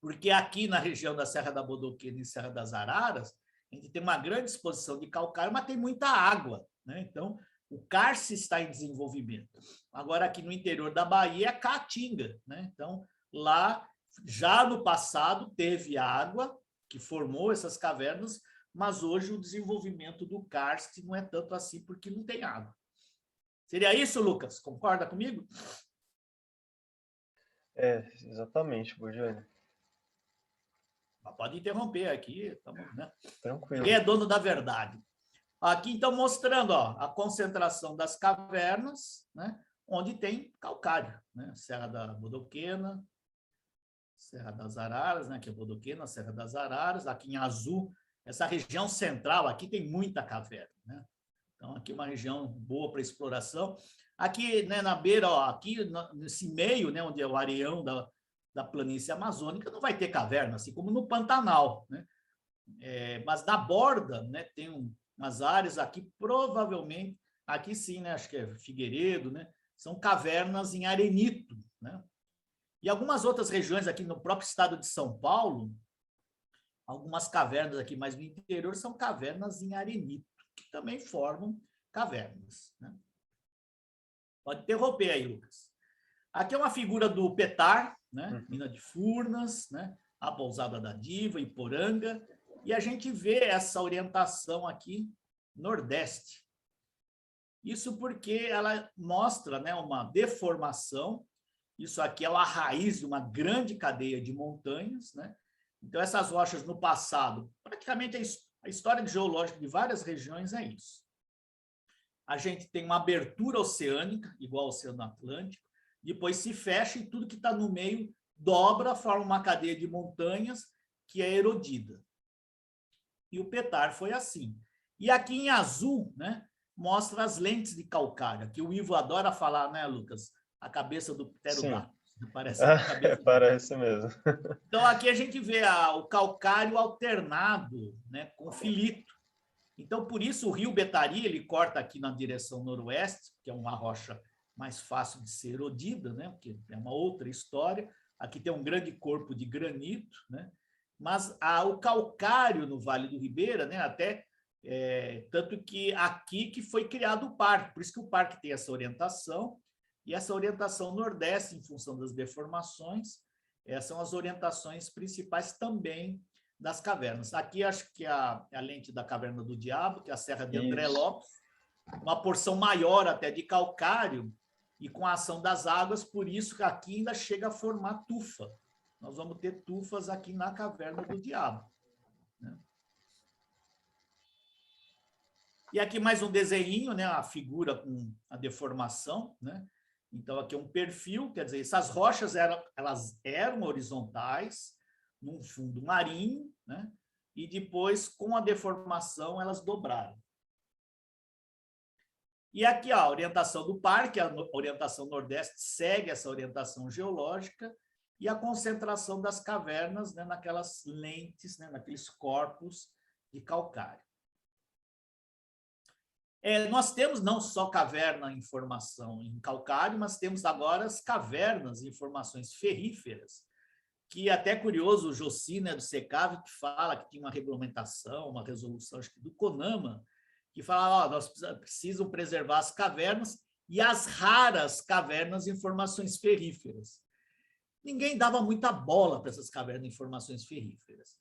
Porque aqui na região da Serra da Bodoquena e Serra das Araras, a gente tem uma grande exposição de calcário, mas tem muita água, né? Então, o cárce está em desenvolvimento. Agora, aqui no interior da Bahia, é a Caatinga, né? Então, lá, já no passado, teve água que formou essas cavernas, mas hoje o desenvolvimento do karst não é tanto assim, porque não tem água. Seria isso, Lucas? Concorda comigo? Exatamente, Borgiani. Pode interromper aqui, estamos, né? Tranquilo. Quem é dono da verdade? Aqui, então, mostrando a concentração das cavernas, né? Onde tem calcário, né? Serra da Bodoquena, Serra das Araras, né? Que é Bodoquena, Serra das Araras. Aqui em azul, essa região central aqui tem muita caverna, né? Então, aqui é uma região boa para exploração. Aqui, né, na beira, ó, aqui nesse meio, né, onde é o areião da planície amazônica, não vai ter caverna, assim como no Pantanal, né? Mas na borda, né, tem umas áreas aqui, provavelmente, aqui sim, né, acho que é Figueiredo, né, são cavernas em arenito, né? E algumas outras regiões aqui no próprio estado de São Paulo, algumas cavernas aqui mais no interior são cavernas em arenito, que também formam cavernas, né? Pode interromper aí, Lucas. Aqui é uma figura do Petar, né? Mina de Furnas, né? A Pousada da Diva, Iporanga, e a gente vê essa orientação aqui, Nordeste. Isso porque ela mostra, né, uma deformação. Isso aqui é a raiz de uma grande cadeia de montanhas, né? Então, essas rochas no passado, praticamente a história geológica de várias regiões é isso. A gente tem uma abertura oceânica, igual ao Oceano Atlântico, depois se fecha e tudo que está no meio dobra, forma uma cadeia de montanhas que é erodida. E o Petar foi assim. E aqui em azul, né, mostra as lentes de calcário, que o Ivo adora falar, né, Lucas? A cabeça do pterodáctilo. Parece a cabeça parece mesmo. Então, aqui a gente vê o calcário alternado, né, com filito. Então, por isso, o rio Betari, ele corta aqui na direção noroeste, que é uma rocha mais fácil de ser erodida, né, porque é uma outra história. Aqui tem um grande corpo de granito, né, mas o calcário no Vale do Ribeira, né, até tanto que aqui que foi criado o parque, por isso que o parque tem essa orientação, e essa orientação nordeste, em função das deformações, são as orientações principais também das cavernas. Aqui acho que a lente da Caverna do Diabo, que é a Serra de André Lopes, uma porção maior até de calcário, e com a ação das águas, por isso que aqui ainda chega a formar tufa. Nós vamos ter tufas aqui na Caverna do Diabo, né? E aqui mais um desenho, né? A figura com a deformação, né? Então, aqui é um perfil, quer dizer, essas rochas elas eram horizontais, num fundo marinho, né? E depois, com a deformação, elas dobraram. E aqui, ó, a orientação do parque, a orientação nordeste segue essa orientação geológica e a concentração das cavernas, né, naquelas lentes, né, naqueles corpos de calcário. Nós temos não só caverna em formação em calcário, mas temos agora as cavernas em formações ferríferas, que até curioso o Jossi, né, do SECAV, que fala que tinha uma regulamentação, uma resolução, acho que do CONAMA, que fala, nós precisamos preservar as cavernas e as raras cavernas em formações ferríferas. Ninguém dava muita bola para essas cavernas em formações ferríferas.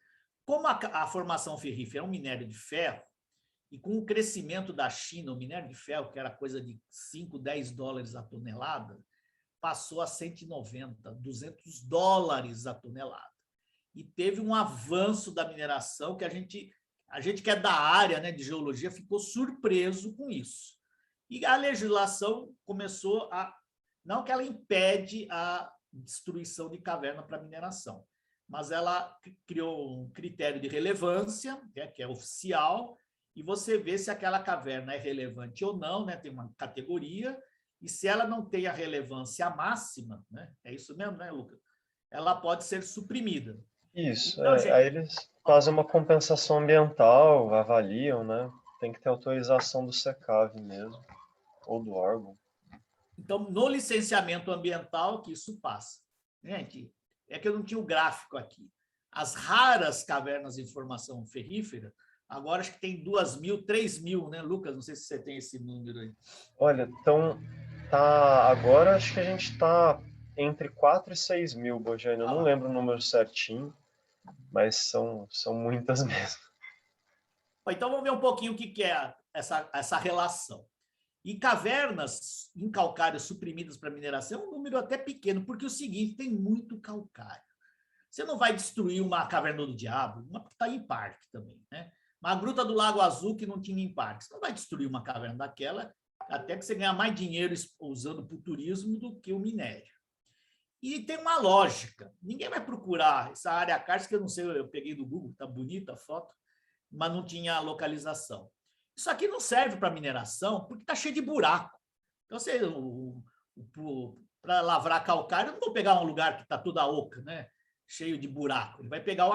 Como a formação ferrífera é um minério de ferro, e com o crescimento da China, o minério de ferro, que era coisa de 5, 10 dólares a tonelada, passou a 190, 200 dólares a tonelada. E teve um avanço da mineração que a gente que é da área, né, de geologia ficou surpreso com isso. E a legislação começou a... Não que ela impede a destruição de caverna para mineração, mas ela criou um critério de relevância, que é oficial, e você vê se aquela caverna é relevante ou não, né? Tem uma categoria, e se ela não tem a relevância máxima, né? É isso mesmo, né, Lucas? Ela pode ser suprimida. Isso, então, gente, aí eles fazem uma compensação ambiental, avaliam, né? Tem que ter autorização do SECAV mesmo, ou do órgão. Então, no licenciamento ambiental que isso passa. Gente, é que eu não tinha o gráfico aqui. As raras cavernas em formação ferrífera, agora acho que tem 2.000, 3.000, né, Lucas? Não sei se você tem esse número aí. Olha, então, agora acho que a gente está entre 4 e 6 mil, Bojane. Eu não lembro o número certinho, mas são muitas mesmo. Então, vamos ver um pouquinho o que é essa relação. E cavernas em calcário suprimidas para mineração é um número até pequeno, porque é o seguinte, tem muito calcário. Você não vai destruir uma caverna do diabo, uma que está em parque também, né? Uma gruta do Lago Azul que não tinha em parque. Você não vai destruir uma caverna daquela, até que você ganhar mais dinheiro usando para o turismo do que o minério. E tem uma lógica. Ninguém vai procurar essa área cárstica, eu não sei, eu peguei do Google, está bonita a foto, mas não tinha localização. Isso aqui não serve para mineração porque está cheio de buraco. Então, para lavrar calcário, eu não vou pegar um lugar que está toda oca, né? Cheio de buraco. Ele vai pegar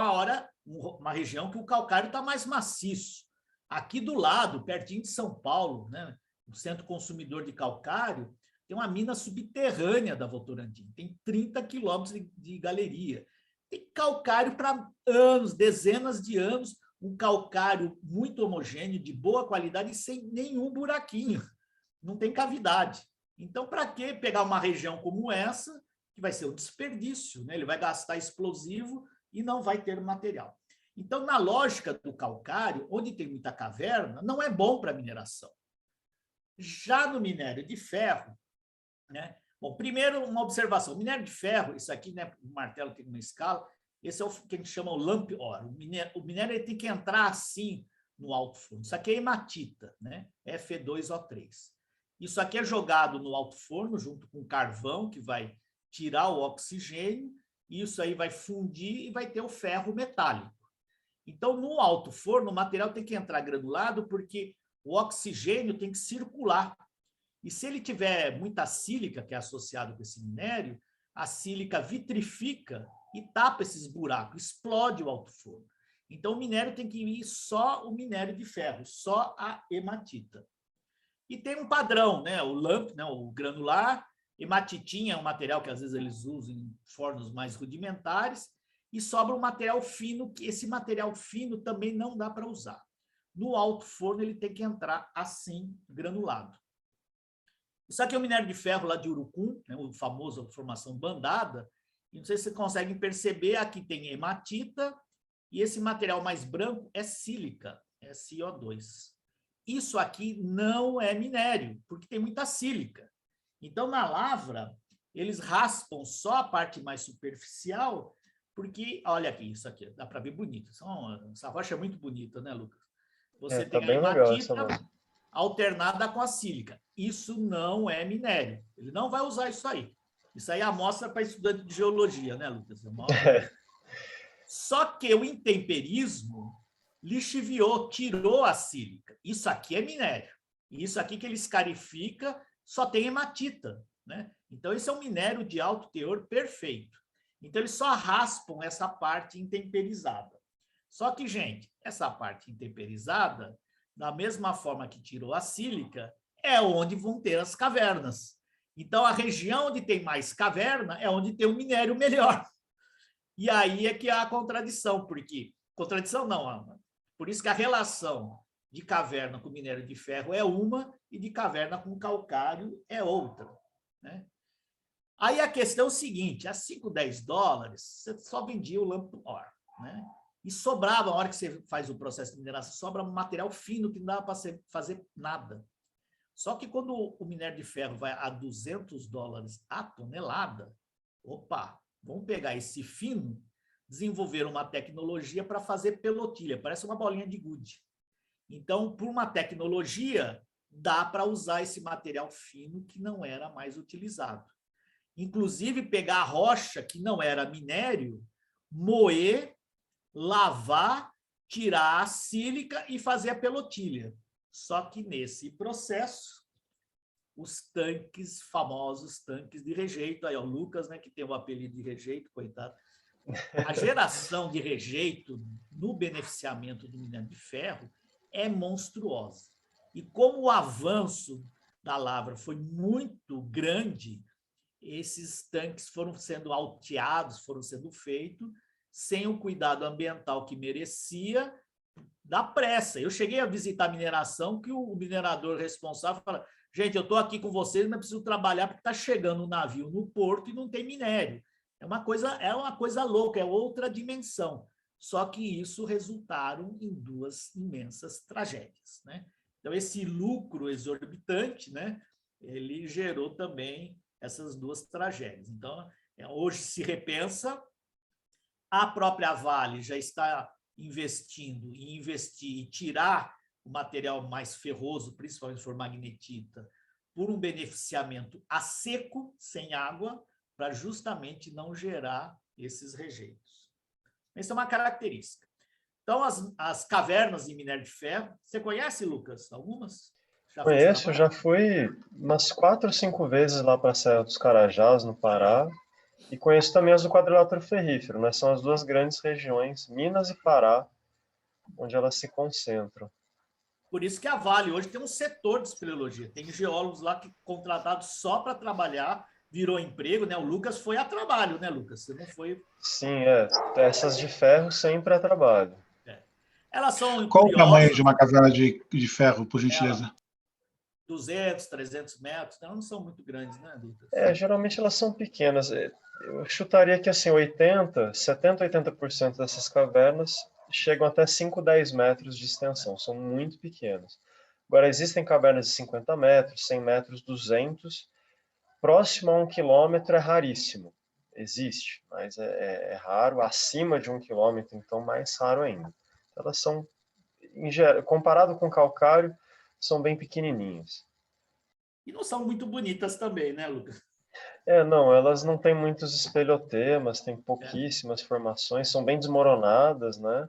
uma região que o calcário está mais maciço. Aqui do lado, pertinho de São Paulo, né? O Centro Consumidor de Calcário, tem uma mina subterrânea da Votorantim. Tem 30 quilômetros de galeria. Tem calcário para anos, dezenas de anos, um calcário muito homogêneo, de boa qualidade e sem nenhum buraquinho. Não tem cavidade. Então, para que pegar uma região como essa, que vai ser um desperdício, né? Ele vai gastar explosivo e não vai ter material. Então, na lógica do calcário, onde tem muita caverna, não é bom para mineração. Já no minério de ferro, né? Bom, primeiro, uma observação. O minério de ferro, isso aqui, né? O martelo tem uma escala, esse é o que a gente chama o lump ore. O minério ele tem que entrar assim no alto forno. Isso aqui é hematita, né? Fe2O3. Isso aqui é jogado no alto forno junto com carvão, que vai tirar o oxigênio, e isso aí vai fundir e vai ter o ferro metálico. Então, no alto forno, o material tem que entrar granulado porque o oxigênio tem que circular. E se ele tiver muita sílica, que é associado com esse minério, a sílica vitrifica e tapa esses buracos, explode o alto forno. Então, o minério tem que ir só o minério de ferro, só a hematita. E tem um padrão, né? O lump, né? O granular, hematitinha é um material que às vezes eles usam em fornos mais rudimentares, e sobra um material fino, que esse material fino também não dá para usar. No alto forno ele tem que entrar assim, granulado. Isso aqui é o minério de ferro lá de Urucum, né? O famoso formação bandada, e não sei se vocês conseguem perceber, aqui tem hematita, e esse material mais branco é sílica, é CO2. Isso aqui não é minério, porque tem muita sílica. Então, na lavra, eles raspam só a parte mais superficial, porque, olha aqui, isso aqui, dá para ver bonito. Essa rocha é muito bonita, né, Lucas? Você Tá tem a bem legal essa hematita mesmo. alternada com a sílica. Isso não é minério. Ele não vai usar isso aí. Isso aí é amostra para estudante de geologia, né, Lucas? Só que o intemperismo lixiviou, tirou a sílica. Isso aqui é minério. E isso aqui que ele escarifica só tem hematita, né? Então, esse é um minério de alto teor perfeito. Então, eles só raspam essa parte intemperizada. Só que, gente, essa parte intemperizada, da mesma forma que tirou a sílica, é onde vão ter as cavernas. Então, a região onde tem mais caverna é onde tem o minério melhor. E aí é que há a contradição, porque... Contradição não, Ana. Por isso que a relação de caverna com minério de ferro é uma e de caverna com calcário é outra, né? Aí a questão é o seguinte, a 5, 10 dólares, você só vendia o lamp ore, né? E sobrava, a hora que você faz o processo de mineração, sobra material fino que não dava para fazer nada. Só que quando o minério de ferro vai a 200 dólares a tonelada, opa, vamos pegar esse fino, desenvolver uma tecnologia para fazer pelotilha, parece uma bolinha de gude. Então, por uma tecnologia, dá para usar esse material fino que não era mais utilizado. Inclusive, pegar a rocha, que não era minério, moer, lavar, tirar a sílica e fazer a pelotilha. Só que nesse processo, os tanques, famosos tanques de rejeito, aí o Lucas, né, que tem o apelido de rejeito, coitado, a geração de rejeito no beneficiamento do minério de ferro é monstruosa. E como o avanço da lavra foi muito grande, esses tanques foram sendo alteados, foram sendo feitos sem o cuidado ambiental que merecia, da pressa. Eu cheguei a visitar a mineração, que o minerador responsável fala, gente, eu estou aqui com vocês, mas preciso trabalhar porque está chegando um navio no porto e não tem minério. É uma coisa louca, é outra dimensão. Só que isso resultaram em 2 imensas tragédias, né? Então, esse lucro exorbitante, né, ele gerou também essas 2 tragédias. Então, hoje se repensa, a própria Vale já está investindo em investir e tirar o material mais ferroso, principalmente se for magnetita, por um beneficiamento a seco, sem água, para justamente não gerar esses rejeitos. Essa é uma característica. Então, as cavernas de minério de ferro, você conhece, Lucas, algumas? Conheço, já fui umas 4 ou 5 vezes lá para a Serra dos Carajás, no Pará, e conheço também as do quadrilátero ferrífero, né? São as 2 grandes regiões, Minas e Pará, onde elas se concentram. Por isso que a Vale hoje tem um setor de espeleologia, tem geólogos lá que contratados só para trabalhar, virou emprego, né? O Lucas foi a trabalho, né, Lucas? Você não foi... Sim, essas de ferro sempre a trabalho. Elas são Qual o tamanho curiosas. de uma caverna de ferro, por gentileza? 200, 300 metros, então não são muito grandes, né, Lucas? Geralmente elas são pequenas. Eu chutaria que assim, 70, 80% dessas cavernas chegam até 5, 10 metros de extensão, são muito pequenas. Agora, existem cavernas de 50 metros, 100 metros, 200. Próximo a 1 quilômetro é raríssimo. Existe, mas é raro. Acima de 1 quilômetro, então, mais raro ainda. Elas são, comparado com calcário, são bem pequenininhas. E não são muito bonitas também, né, Lucas? Não, elas não têm muitos espelhotemas, têm pouquíssimas formações, são bem desmoronadas, né?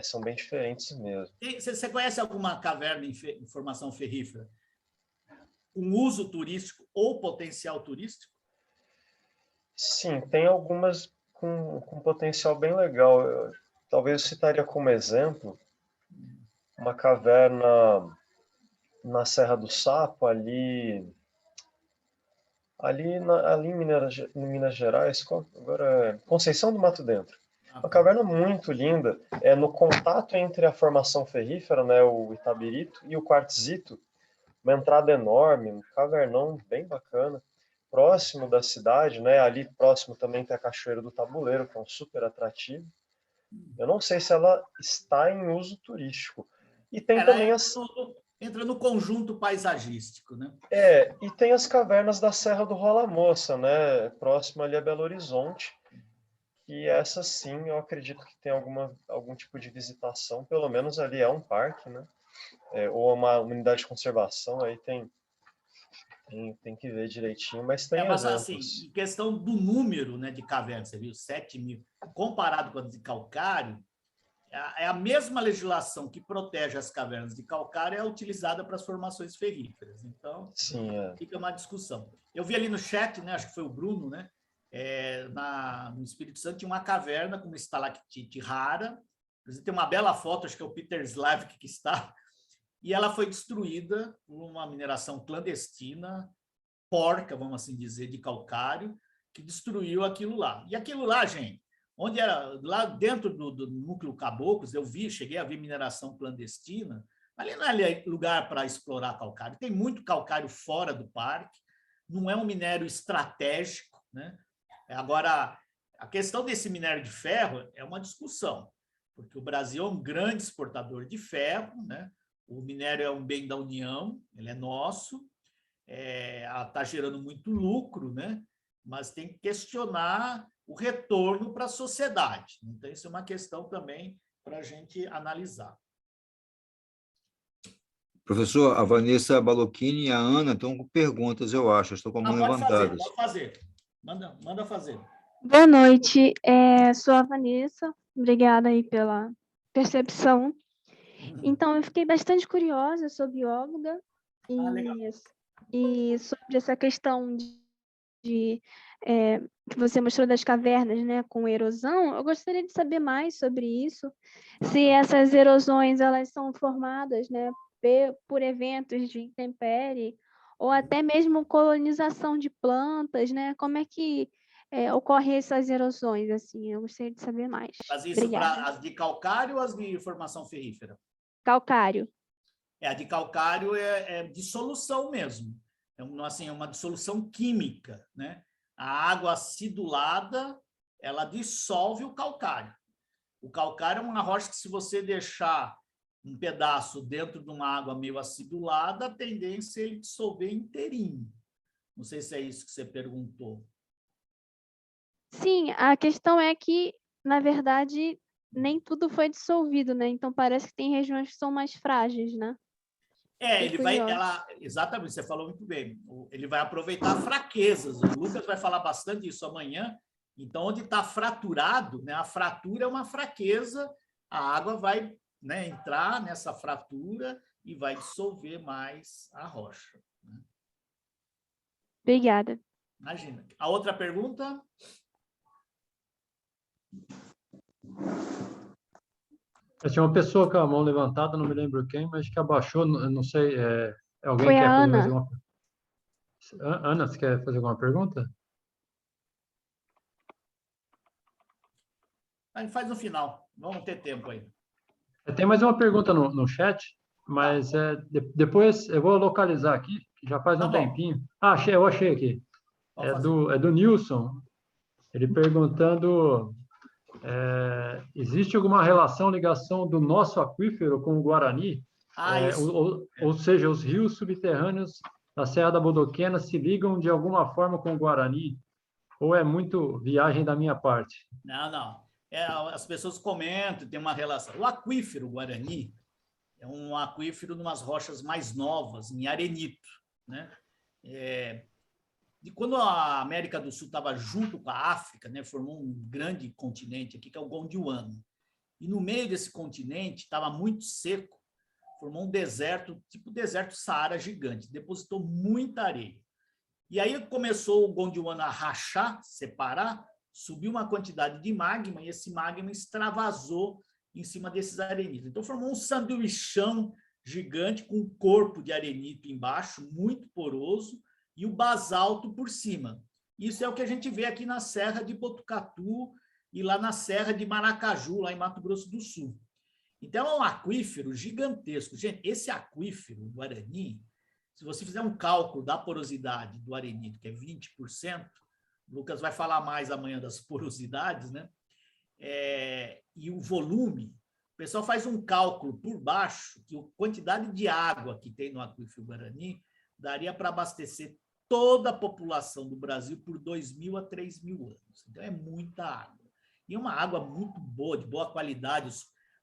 São bem diferentes mesmo. Você conhece alguma caverna em formação ferrífera com uso turístico ou potencial turístico? Sim, tem algumas com potencial bem legal. Talvez eu citaria como exemplo uma caverna na Serra do Sapo, ali em Minas Gerais, agora Conceição do Mato Dentro. Uma caverna muito linda, no contato entre a formação ferrífera, né, o Itabirito, e o quartzito, uma entrada enorme, um cavernão bem bacana, próximo da cidade, né, ali próximo também tem a Cachoeira do Tabuleiro, que é um super atrativo. Eu não sei se ela está em uso turístico. E tem também as... Entra no conjunto paisagístico, né? E tem as cavernas da Serra do Rola Moça, né? Próximo ali a Belo Horizonte. E essa sim, eu acredito que tem algum tipo de visitação, pelo menos ali é um parque, né? Ou uma unidade de conservação, aí tem que ver direitinho, mas tem Mas assim, eventos. em questão do número, né, de cavernas, você viu, 7.000, comparado com as de calcário, é a mesma legislação que protege as cavernas de calcário é utilizada para as formações ferríferas. Então, Sim, fica uma discussão. Eu vi ali no chat, né, acho que foi o Bruno, né, no Espírito Santo tinha uma caverna com uma estalactite rara. Tem uma bela foto, acho que é o Peter Slavik que está, e ela foi destruída por uma mineração clandestina, porca, vamos assim dizer, de calcário, que destruiu aquilo lá. E aquilo lá, gente, onde era, lá dentro do núcleo Caboclos, cheguei a ver mineração clandestina, ali não é lugar para explorar calcário, tem muito calcário fora do parque, não é um minério estratégico, né? Agora, a questão desse minério de ferro é uma discussão, porque o Brasil é um grande exportador de ferro, né? O minério é um bem da União, ele é nosso, está gerando muito lucro, né? Mas tem que questionar o retorno para a sociedade. Então, isso é uma questão também para a gente analisar. Professor, a Vanessa Balocchini e a Ana estão com perguntas, eu acho. Estão com a mão levantadas. Pode fazer. Manda fazer. Boa noite, sou a Vanessa. Obrigada aí pela percepção. Então, eu fiquei bastante curiosa, sou bióloga, e sobre essa questão que você mostrou das cavernas, né, com erosão, eu gostaria de saber mais sobre isso, se essas erosões elas são formadas, né, por eventos de intempérie, ou até mesmo colonização de plantas, né? Como é que ocorrem essas erosões, assim? Eu gostaria de saber mais. Mas isso para as de calcário ou as de formação ferrífera? Calcário. A de calcário é dissolução mesmo. É uma dissolução química, né? A água acidulada, ela dissolve o calcário. O calcário é uma rocha que, se você deixar um pedaço dentro de uma água meio acidulada, a tendência é ele dissolver inteirinho. Não sei se é isso que você perguntou. Sim, a questão é que, na verdade, nem tudo foi dissolvido, né? Então, parece que tem regiões que são mais frágeis, né? Exatamente, você falou muito bem. Ele vai aproveitar fraquezas. O Lucas vai falar bastante disso amanhã. Então, onde está fraturado, né? A fratura é uma fraqueza, a água vai, né, entrar nessa fratura e vai dissolver mais a rocha. Né? Obrigada. Imagina. A outra pergunta? Tinha uma pessoa com a mão levantada, não me lembro quem, mas que abaixou, não sei, alguém Foi quer a fazer mais Ana. alguma pergunta? Ana, você quer fazer alguma pergunta? A gente faz no final. Vamos ter tempo aí. Tem mais uma pergunta no chat, mas depois eu vou localizar aqui, que já faz um tempinho. Eu achei aqui. É do Nilson. Ele perguntando: existe alguma ligação do nosso aquífero com o Guarani? Ou seja, os rios subterrâneos da Serra da Bodoquena se ligam de alguma forma com o Guarani? Ou é muito viagem da minha parte? Não. As pessoas comentam, tem uma relação. O aquífero Guarani é um aquífero de umas rochas mais novas, em arenito, né? E quando a América do Sul estava junto com a África, né, formou um grande continente aqui, que é o Gondwana. E no meio desse continente estava muito seco, formou um deserto, tipo deserto Saara gigante, depositou muita areia. E aí começou o Gondwana a rachar, separar, subiu uma quantidade de magma e esse magma extravasou em cima desses arenitos. Então formou um sanduichão gigante com um corpo de arenito embaixo, muito poroso, e o basalto por cima. Isso é o que a gente vê aqui na Serra de Botucatu e lá na Serra de Maracaju, lá em Mato Grosso do Sul. Então, é um aquífero gigantesco. Gente, esse aquífero, o Guarani, se você fizer um cálculo da porosidade do arenito, que é 20%, o Lucas vai falar mais amanhã das porosidades, né? E o volume, o pessoal faz um cálculo por baixo que a quantidade de água que tem no aquífero Guarani daria para abastecer toda a população do Brasil por 2.000 a 3.000 anos. Então, é muita água. E uma água muito boa, de boa qualidade.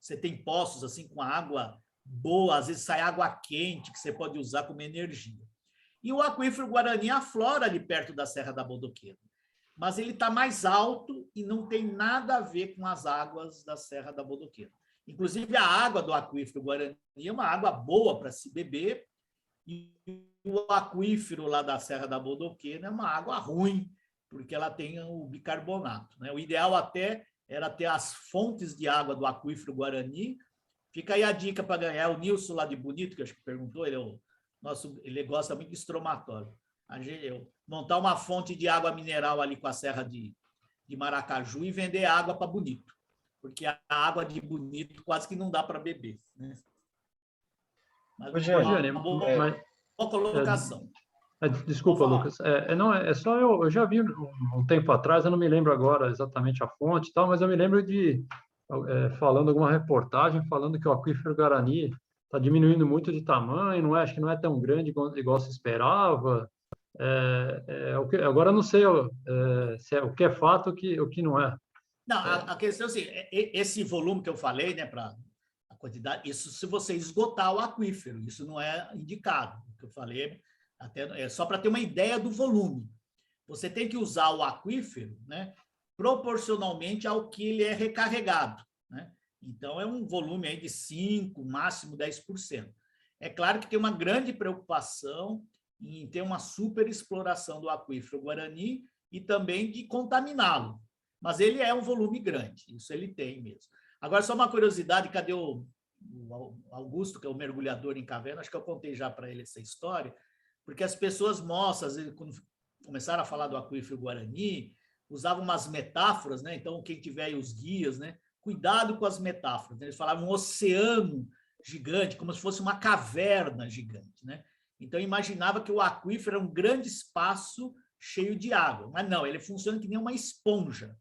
Você tem poços assim com água boa, às vezes sai água quente que você pode usar como energia. E o aquífero Guarani aflora ali perto da Serra da Bodoquena, mas ele está mais alto e não tem nada a ver com as águas da Serra da Bodoquena. Inclusive, a água do aquífero Guarani é uma água boa para se beber, e o aquífero lá da Serra da Bodoquena é uma água ruim, porque ela tem o bicarbonato, né? O ideal até era ter as fontes de água do aquífero Guarani. Fica aí a dica para ganhar. O Nilson lá de Bonito, que acho que perguntou, ele gosta muito de estromatório. Montar uma fonte de água mineral ali com a Serra de Maracaju e vender água para Bonito, porque a água de Bonito quase que não dá para beber, né? Mas uma boa colocação. Desculpa, Lucas. Eu já vi um tempo atrás, eu não me lembro agora exatamente a fonte e tal, mas eu me lembro de falando alguma reportagem falando que o aquífero Guarani está diminuindo muito de tamanho, não é? Acho que não é tão grande igual se esperava. Agora eu não sei se é o que é fato o que não é. Não, a questão é assim, esse volume que eu falei, né, para a quantidade, isso se você esgotar o aquífero, isso não é indicado. O que eu falei é só para ter uma ideia do volume. Você tem que usar o aquífero, né, proporcionalmente ao que ele é recarregado, né? Então, é um volume aí de 5%, máximo 10%. É claro que tem uma grande preocupação em ter uma superexploração do aquífero Guarani e também de contaminá-lo. Mas ele é um volume grande, isso ele tem mesmo. Agora, só uma curiosidade, cadê o Augusto, que é o mergulhador em caverna? Acho que eu contei já para ele essa história, porque as pessoas mostram, às vezes, quando começaram a falar do aquífero Guarani, usavam umas metáforas, né? Então, quem tiver aí os guias, né? Cuidado com as metáforas, né? Eles falavam um oceano gigante, como se fosse uma caverna gigante, né? Então, imaginava que o aquífero era um grande espaço cheio de água, mas não, ele funciona que nem uma esponja.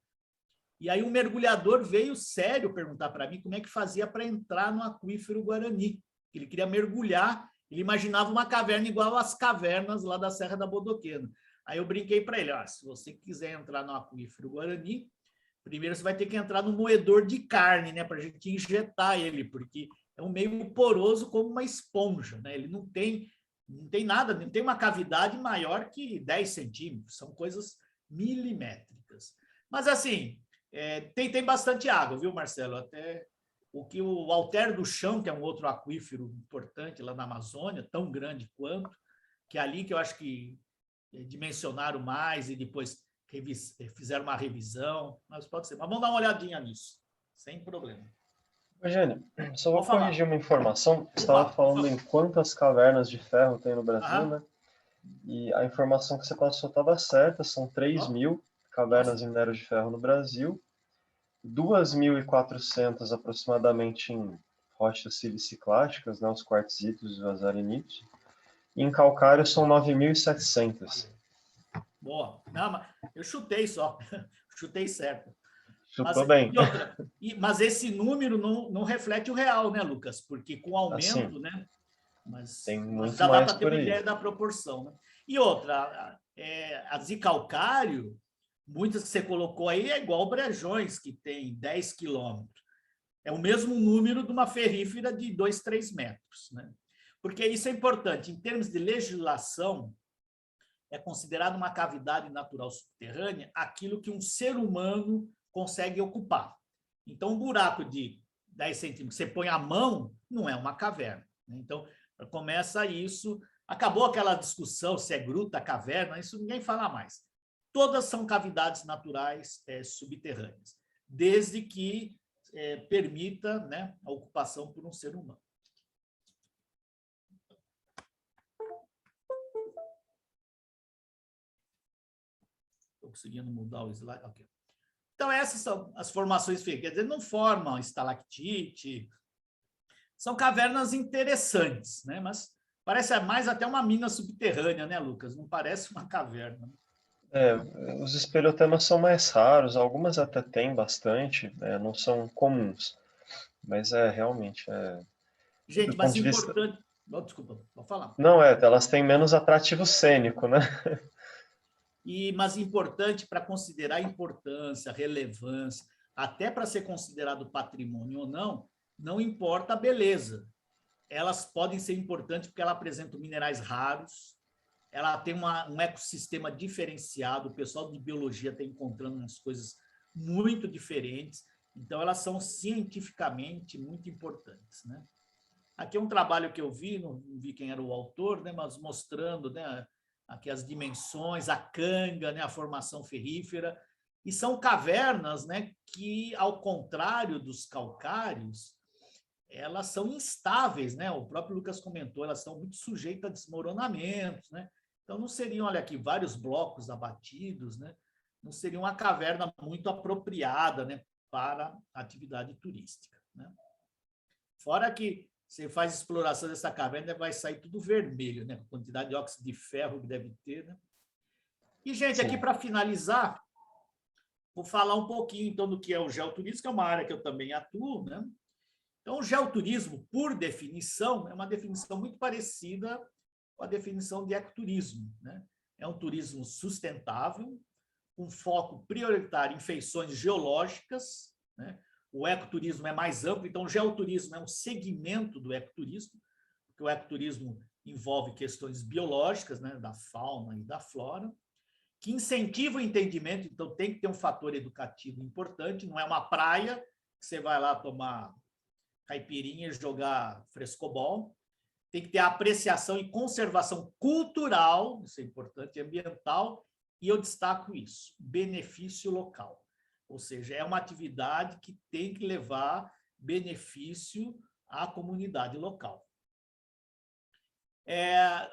E aí um mergulhador veio sério perguntar para mim como é que fazia para entrar no aquífero Guarani. Ele queria mergulhar, ele imaginava uma caverna igual às cavernas lá da Serra da Bodoquena. Aí eu brinquei para ele, se você quiser entrar no aquífero Guarani, primeiro você vai ter que entrar no moedor de carne, né, para a gente injetar ele, porque é um meio poroso como uma esponja, né? Ele não tem nada, não tem uma cavidade maior que 10 centímetros, são coisas milimétricas. Mas assim, tem bastante água, viu, Marcelo? Até o Alter do Chão, que é um outro aquífero importante lá na Amazônia, tão grande quanto, que é ali que eu acho que dimensionaram mais e depois fizeram uma revisão, mas pode ser. Mas vamos dar uma olhadinha nisso, sem problema. Eugênio, só vou corrigir uma informação. Você estava falando em quantas cavernas de ferro tem no Brasil, né? E a informação que você passou estava certa, são 3.000 cavernas de minério de ferro no Brasil, 2.400 aproximadamente em rochas silicicláticas, né, os quartzitos e os arenitos, e em calcário são 9.700. Boa. Não, mas eu chutei só, chutei certo. Chutou bem. Mas esse número não reflete o real, né, Lucas? Porque com o aumento, né? Mas tem muito já mais dá para ter uma ideia da proporção, né? E outra, as de calcário, muitas que você colocou aí, é igual Brejões, que tem 10 quilômetros. É o mesmo número de uma ferrífera de 2, 3 metros, né? Porque isso é importante. Em termos de legislação, é considerado uma cavidade natural subterrânea aquilo que um ser humano consegue ocupar. Então, um buraco de 10 centímetros, você põe a mão, não é uma caverna, né? Então, começa isso. Acabou aquela discussão se é gruta, caverna, isso ninguém fala mais. Todas são cavidades naturais subterrâneas, desde que permita, né, a ocupação por um ser humano. Estou conseguindo mudar o slide. Okay. Então, essas são as formações feitas. Quer dizer, não formam estalactite. São cavernas interessantes, né? Mas parece mais até uma mina subterrânea, né, Lucas? Não parece uma caverna. Os espeleotemas são mais raros, algumas até têm bastante, né? Não são comuns. Mas realmente, Gente, do mas ponto de vista... importante... Oh, desculpa, vou falar. Não, elas têm menos atrativo cênico, né? Mas importante para considerar a importância, a relevância, até para ser considerado patrimônio ou não importa a beleza. Elas podem ser importantes porque ela apresentam minerais raros, ela tem um ecossistema diferenciado, o pessoal de biologia está encontrando umas coisas muito diferentes, então elas são cientificamente muito importantes, né? Aqui é um trabalho que eu vi, não vi quem era o autor, né, mas mostrando, né, aqui as dimensões, a canga, né, a formação ferrífera, e são cavernas, né, que, ao contrário dos calcários, elas são instáveis, né? O próprio Lucas comentou, elas são muito sujeitas a desmoronamentos, né? Então, não seriam, olha aqui, vários blocos abatidos, né? Não seria uma caverna muito apropriada, né, para a atividade turística, né? Fora que você faz exploração dessa caverna, vai sair tudo vermelho, né? A quantidade de óxido de ferro que deve ter, né? E, gente, Sim. aqui para finalizar, vou falar um pouquinho, então, do que é o geoturismo, que é uma área que eu também atuo, né? Então, o geoturismo, por definição, é uma definição muito parecida com a definição de ecoturismo, né? É um turismo sustentável, com foco prioritário em feições geológicas, né? O ecoturismo é mais amplo, então o geoturismo é um segmento do ecoturismo, porque o ecoturismo envolve questões biológicas, né, da fauna e da flora, que incentiva o entendimento, então tem que ter um fator educativo importante, não é uma praia que você vai lá tomar caipirinha e jogar frescobol, tem que ter a apreciação e conservação cultural, isso é importante, ambiental, e eu destaco isso, benefício local. Ou seja, é uma atividade que tem que levar benefício à comunidade local.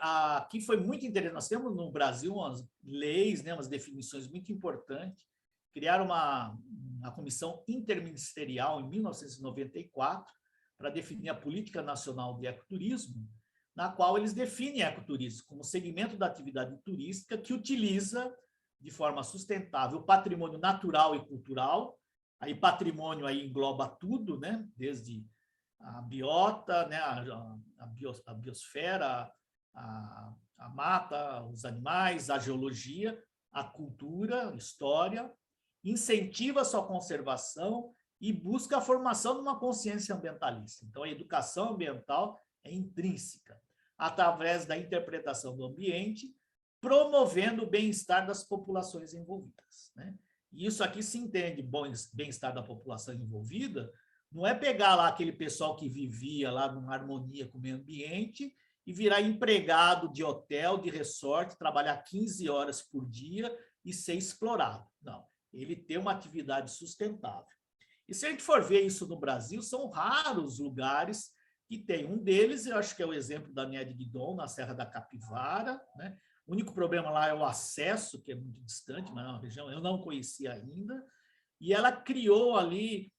Aqui foi muito interessante, nós temos no Brasil umas leis, né, umas definições muito importantes, criaram uma comissão interministerial em 1994 para definir a Política Nacional de Ecoturismo, na qual eles definem ecoturismo como segmento da atividade turística que utiliza de forma sustentável o patrimônio natural e cultural. Aí patrimônio aí engloba tudo, né? Desde a biota, né? a biosfera, a mata, os animais, a geologia, a cultura, a história, incentiva a sua conservação e busca a formação de uma consciência ambientalista. Então, a educação ambiental é intrínseca, através da interpretação do ambiente, promovendo o bem-estar das populações envolvidas, né? E isso aqui se entende, bem-estar da população envolvida, não é pegar lá aquele pessoal que vivia lá numa harmonia com o meio ambiente e virar empregado de hotel, de resort, trabalhar 15 horas por dia e ser explorado. Não, ele tem uma atividade sustentável. E se a gente for ver isso no Brasil, são raros lugares que tem. Um deles, eu acho que é o exemplo da Néa de Guidon, na Serra da Capivara, né? O único problema lá é o acesso, que é muito distante, mas é uma região que eu não conhecia ainda. E ela criou ali,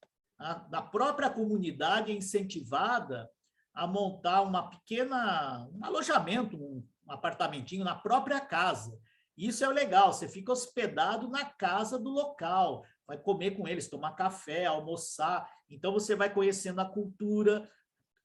da própria comunidade, incentivada a montar um alojamento, um apartamentinho na própria casa. Isso é o legal, você fica hospedado na casa do local, vai comer com eles, tomar café, almoçar. Então, você vai conhecendo a cultura,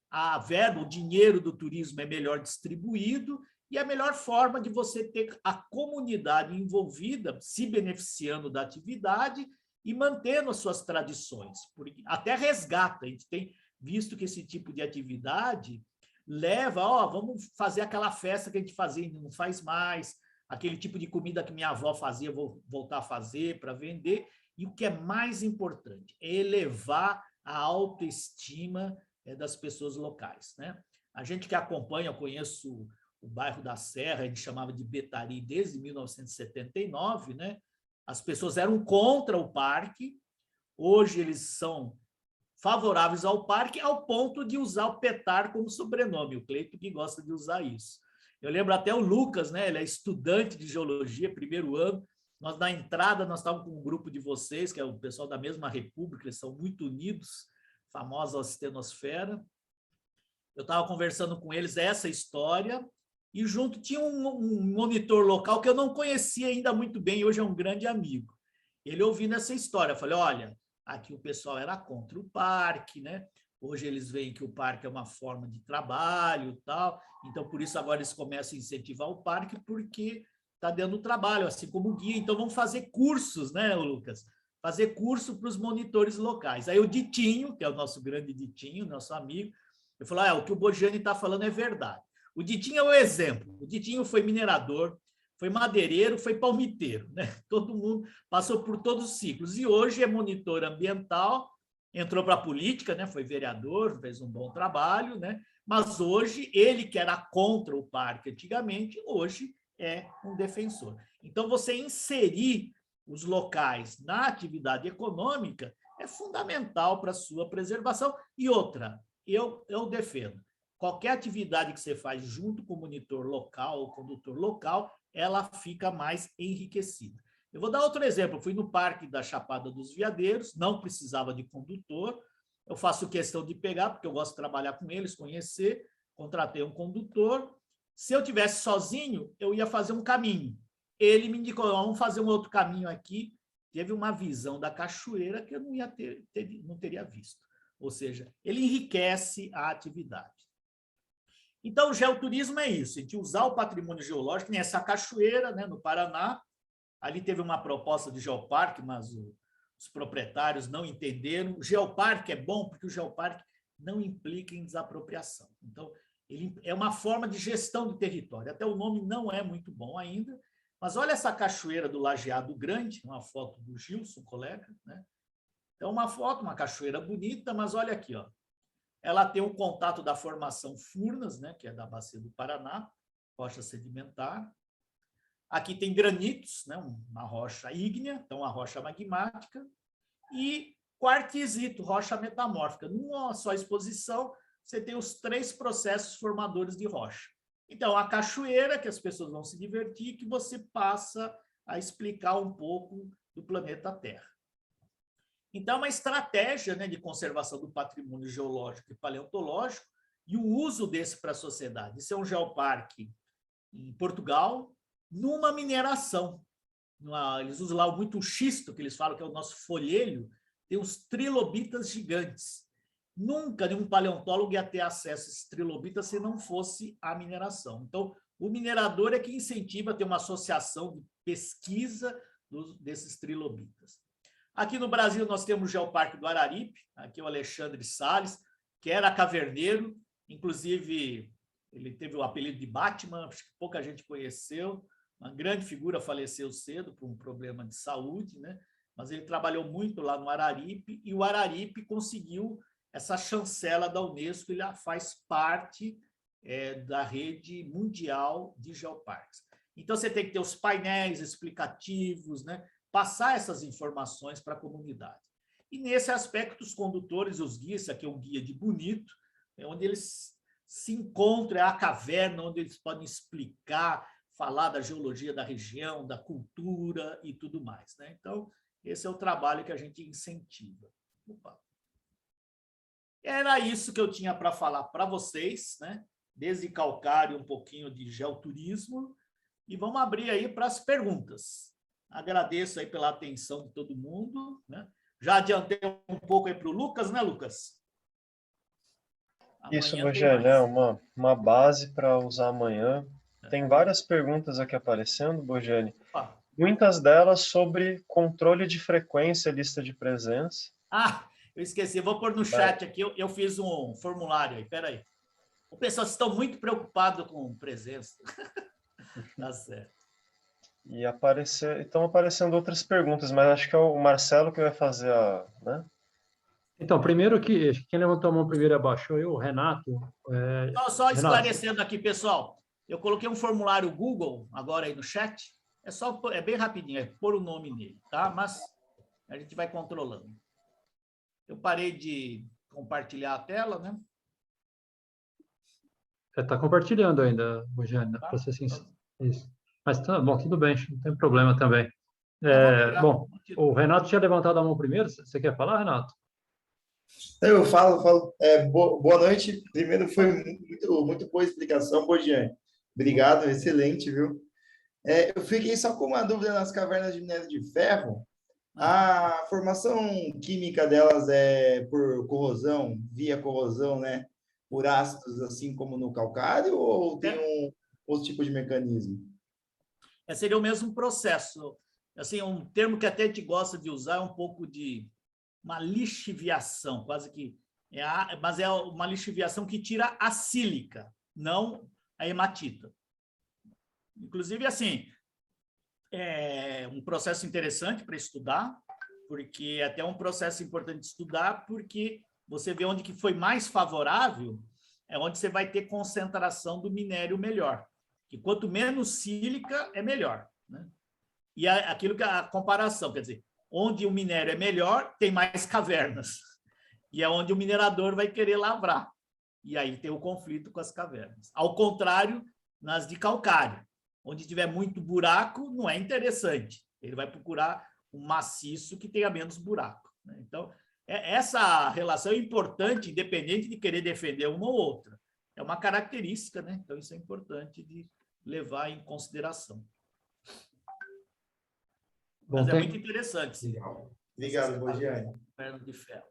a verba, o dinheiro do turismo é melhor distribuído e a melhor forma de você ter a comunidade envolvida, se beneficiando da atividade e mantendo as suas tradições. Porque até resgata, a gente tem visto que esse tipo de atividade leva, vamos fazer aquela festa que a gente fazia e não faz mais, aquele tipo de comida que minha avó fazia, vou voltar a fazer para vender. E o que é mais importante é elevar a autoestima das pessoas locais, né? A gente que acompanha, eu conheço o bairro da Serra, ele chamava de Betari desde 1979, né? As pessoas eram contra o parque, hoje eles são favoráveis ao parque, ao ponto de usar o Petar como sobrenome, o Cleito que gosta de usar isso. Eu lembro até o Lucas, né? Ele é estudante de geologia, primeiro ano, nós na entrada, nós estávamos com um grupo de vocês, que é o pessoal da mesma república, eles são muito unidos, famosa ostenosfera. Eu estava conversando com eles essa história, e junto tinha um monitor local que eu não conhecia ainda muito bem, e hoje é um grande amigo. Ele ouvindo essa história, eu falei, olha, aqui o pessoal era contra o parque, né? Hoje eles veem que o parque é uma forma de trabalho e tal, então por isso agora eles começam a incentivar o parque, porque está dando trabalho, assim como o guia. Então vamos fazer cursos, né, Lucas? Fazer curso para os monitores locais. Aí o Ditinho, que é o nosso grande Ditinho, nosso amigo, ele falou, o que o Bogiani está falando é verdade. O Ditinho é o exemplo. O Ditinho foi minerador, foi madeireiro, foi palmiteiro, né? Todo mundo passou por todos os ciclos. E hoje é monitor ambiental, entrou para a política, né? Foi vereador, fez um bom trabalho, né? Mas hoje, ele que era contra o parque antigamente, hoje é um defensor. Então, você inserir os locais na atividade econômica é fundamental para a sua preservação. E outra, eu defendo, qualquer atividade que você faz junto com o monitor local ou condutor local, ela fica mais enriquecida. Eu vou dar outro exemplo. Eu fui no Parque da Chapada dos Veadeiros, não precisava de condutor, eu faço questão de pegar, porque eu gosto de trabalhar com eles, conhecer, contratei um condutor. Se eu tivesse sozinho, eu ia fazer um caminho. Ele me indicou, vamos fazer um outro caminho aqui. Teve uma visão da cachoeira que eu não não teria visto. Ou seja, ele enriquece a atividade. Então, o geoturismo é isso, a gente usar o patrimônio geológico, nem essa cachoeira, né, no Paraná. Ali teve uma proposta de geoparque, mas os proprietários não entenderam. O geoparque é bom porque o geoparque não implica em desapropriação. Então, ele é uma forma de gestão do território. Até o nome não é muito bom ainda, mas olha essa cachoeira do Lajeado Grande, uma foto do Gilson, colega, né? Então, uma foto, uma cachoeira bonita, mas olha aqui, ó. Ela tem um contato da formação Furnas, né, que é da Bacia do Paraná, rocha sedimentar. Aqui tem granitos, né, uma rocha ígnea, então uma rocha magmática, e quartzito, rocha metamórfica. Numa só exposição, você tem os 3 processos formadores de rocha. Então, a cachoeira, que as pessoas vão se divertir, que você passa a explicar um pouco do planeta Terra. Então, é uma estratégia, né, de conservação do patrimônio geológico e paleontológico e o uso desse para a sociedade. Isso é um geoparque em Portugal, numa mineração. Eles usam lá muito o xisto, que eles falam que é o nosso folhelho, tem uns trilobitas gigantes. Nunca nenhum paleontólogo ia ter acesso a esses trilobitas se não fosse a mineração. Então, o minerador é que incentiva a ter uma associação de pesquisa desses trilobitas. Aqui no Brasil, nós temos o Geoparque do Araripe, aqui o Alexandre Salles, que era caverneiro, inclusive ele teve o apelido de Batman, acho que pouca gente conheceu, uma grande figura, faleceu cedo por um problema de saúde, né? Mas ele trabalhou muito lá no Araripe, e o Araripe conseguiu essa chancela da Unesco, ele faz parte da rede mundial de geoparques. Então, você tem que ter os painéis explicativos, né? Passar essas informações para a comunidade. E, nesse aspecto, os condutores, os guias, isso aqui é um guia de Bonito, onde eles se encontram, é a caverna, onde eles podem explicar, falar da geologia da região, da cultura e tudo mais, né? Então, esse é o trabalho que a gente incentiva. Opa. Era isso que eu tinha para falar para vocês, né? Desde calcário, um pouquinho de geoturismo, e vamos abrir aí para as perguntas. Agradeço aí pela atenção de todo mundo, né? Já adiantei um pouco aí para o Lucas, né, Lucas? Amanhã isso, Bogiani, é uma base para usar amanhã. Tem várias perguntas aqui aparecendo, Bogiani. Muitas delas sobre controle de frequência, lista de presença. Ah, eu esqueci, vou pôr no chat aqui, eu fiz um formulário aí, peraí. O pessoal está muito preocupado com presença. Tá certo. E estão aparecendo outras perguntas, mas acho que é o Marcelo que vai fazer a... Né? Então, primeiro quem levantou a mão primeiro abaixou, o Renato. Só esclarecendo aqui, pessoal, eu coloquei um formulário Google agora aí no chat, é bem rapidinho, é pôr o nome nele, tá? Mas a gente vai controlando. Eu parei de compartilhar a tela, né? Está compartilhando ainda, Bogiani, para ser sincero. Isso. Mas tá bom, tudo bem, não tem problema também. Bom, o Renato tinha levantado a mão primeiro, você quer falar, Renato? Eu falo. Boa noite. Primeiro, foi muito boa explicação, Bogiani. Obrigado, excelente, viu? Eu fiquei só com uma dúvida nas cavernas de minério de ferro. A formação química delas é por corrosão, via corrosão, né? Por ácidos, assim como no calcário, ou tem outro tipo de mecanismo? Seria o mesmo processo. Assim, um termo que até a gente gosta de usar é um pouco de uma lixiviação, quase que mas é uma lixiviação que tira a sílica, não a hematita. Inclusive, assim, é um processo interessante para estudar, porque até é um processo importante de estudar, porque você vê onde que foi mais favorável, é onde você vai ter concentração do minério melhor. E quanto menos sílica, é melhor, né? E aquilo que a comparação, quer dizer, onde o minério é melhor, tem mais cavernas. E é onde o minerador vai querer lavrar. E aí tem o conflito com as cavernas. Ao contrário, nas de calcário, onde tiver muito buraco, não é interessante. Ele vai procurar um maciço que tenha menos buraco, né? Então, essa relação é importante, independente de querer defender uma ou outra. É uma característica, né? Então, isso é importante de levar em consideração. Mas é muito interessante, sim. Obrigado, Bogiani. Perna de ferro.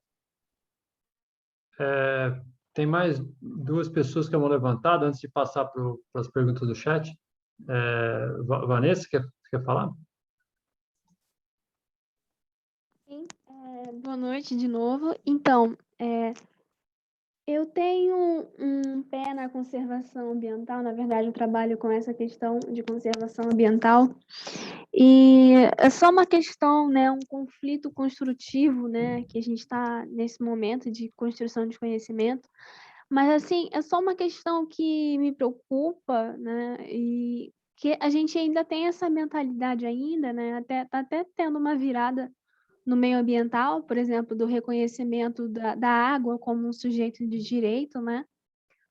Tem mais duas pessoas que vão levantar antes de passar para as perguntas do chat. Vanessa, quer falar? Sim, boa noite de novo. Então, eu tenho um pé na conservação ambiental, na verdade, eu trabalho com essa questão de conservação ambiental, e é só uma questão, né, um conflito construtivo, né, que a gente está nesse momento de construção de conhecimento, mas, assim, é só uma questão que me preocupa, né, e que a gente ainda tem essa mentalidade ainda, né, tá até tendo uma virada no meio ambiental, por exemplo, do reconhecimento da água como um sujeito de direito, né?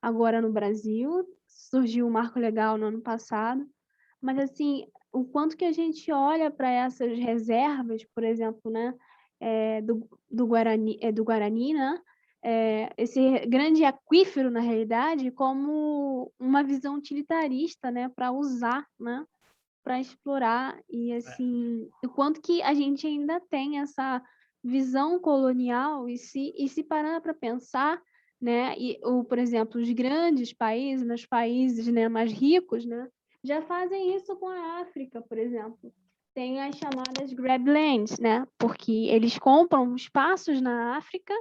Agora no Brasil, surgiu o Marco Legal no ano passado, mas assim, o quanto que a gente olha para essas reservas, por exemplo, né, do Guarani, né? Esse grande aquífero, na realidade, como uma visão utilitarista, né, para usar, né? Para explorar e assim, o quanto que a gente ainda tem essa visão colonial e se parar para pensar, né, por exemplo, os grandes países, nos países, né, mais ricos, né, já fazem isso com a África, por exemplo. Tem as chamadas grablands, né, porque eles compram espaços na África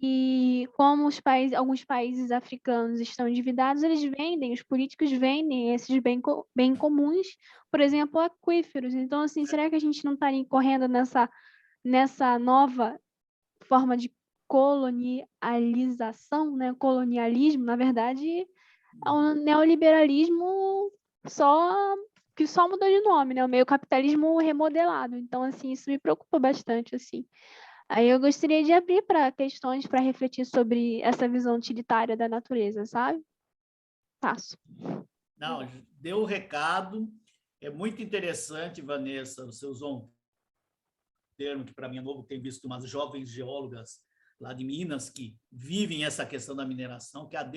e como alguns países africanos estão endividados, eles vendem, os políticos vendem esses bem comuns, por exemplo, aquíferos. Então, assim, será que a gente não está incorrendo nessa nova forma de colonialização, né? Colonialismo, na verdade, é um neoliberalismo que só mudou de nome, né? O meio capitalismo remodelado. Então, assim, isso me preocupa bastante, assim. Aí eu gostaria de abrir para questões para refletir sobre essa visão utilitária da natureza, sabe? Passo. Não, deu o recado. É muito interessante, Vanessa, você usou um termo que para mim é novo, tenho visto umas jovens geólogas lá de Minas que vivem essa questão da mineração, que é a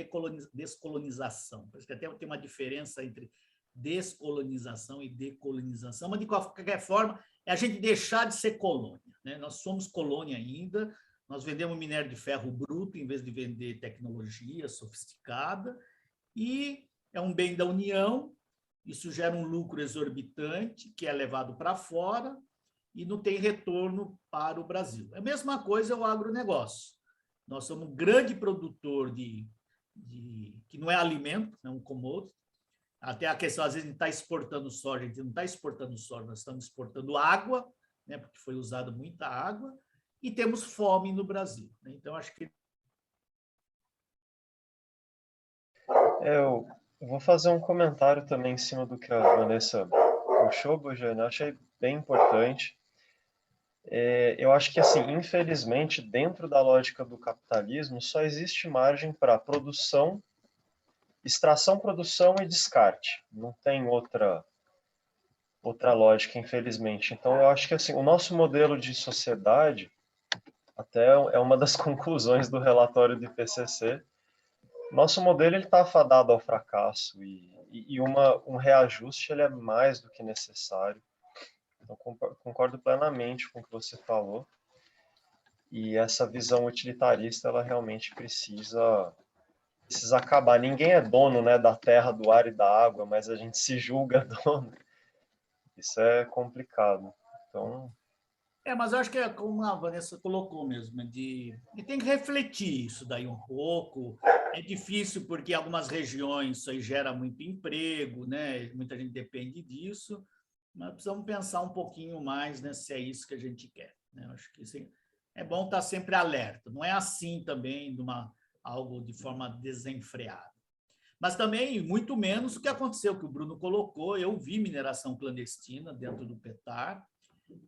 descolonização. Parece que até tem uma diferença entre descolonização e decolonização, mas de qualquer forma é a gente deixar de ser colônia, né? Nós somos colônia ainda, nós vendemos minério de ferro bruto em vez de vender tecnologia sofisticada, e é um bem da União, isso gera um lucro exorbitante que é levado para fora e não tem retorno para o Brasil. A mesma coisa é o agronegócio. Nós somos um grande produtor que não é alimento, é um commodity. Até a questão, às vezes, a gente está exportando soja, a gente não está exportando soja, nós estamos exportando água, né, porque foi usada muita água, e temos fome no Brasil, né? Então, acho que... Eu vou fazer um comentário também em cima do que a Vanessa puxou, Bojana, achei bem importante. Eu acho que, assim, infelizmente, dentro da lógica do capitalismo, só existe margem para produção, extração, produção e descarte. Não tem outra lógica, infelizmente. Então, eu acho que, assim, o nosso modelo de sociedade, até é uma das conclusões do relatório do IPCC, nosso modelo está afadado ao fracasso e um reajuste ele é mais do que necessário. Então, concordo plenamente com o que você falou. E essa visão utilitarista, ela realmente precisa acabar. Ninguém é dono, né, da terra, do ar e da água, mas a gente se julga dono. Isso é complicado. Então, Mas eu acho que é como a Vanessa colocou mesmo, e tem que refletir isso daí um pouco. É difícil porque algumas regiões isso aí gera muito emprego, né? Muita gente depende disso, mas precisamos pensar um pouquinho mais, né, se é isso que a gente quer, né? Eu acho que é bom estar sempre alerta. Não é assim também algo de forma desenfreada. Mas também, muito menos o que aconteceu, que o Bruno colocou. Eu vi mineração clandestina dentro do PETAR.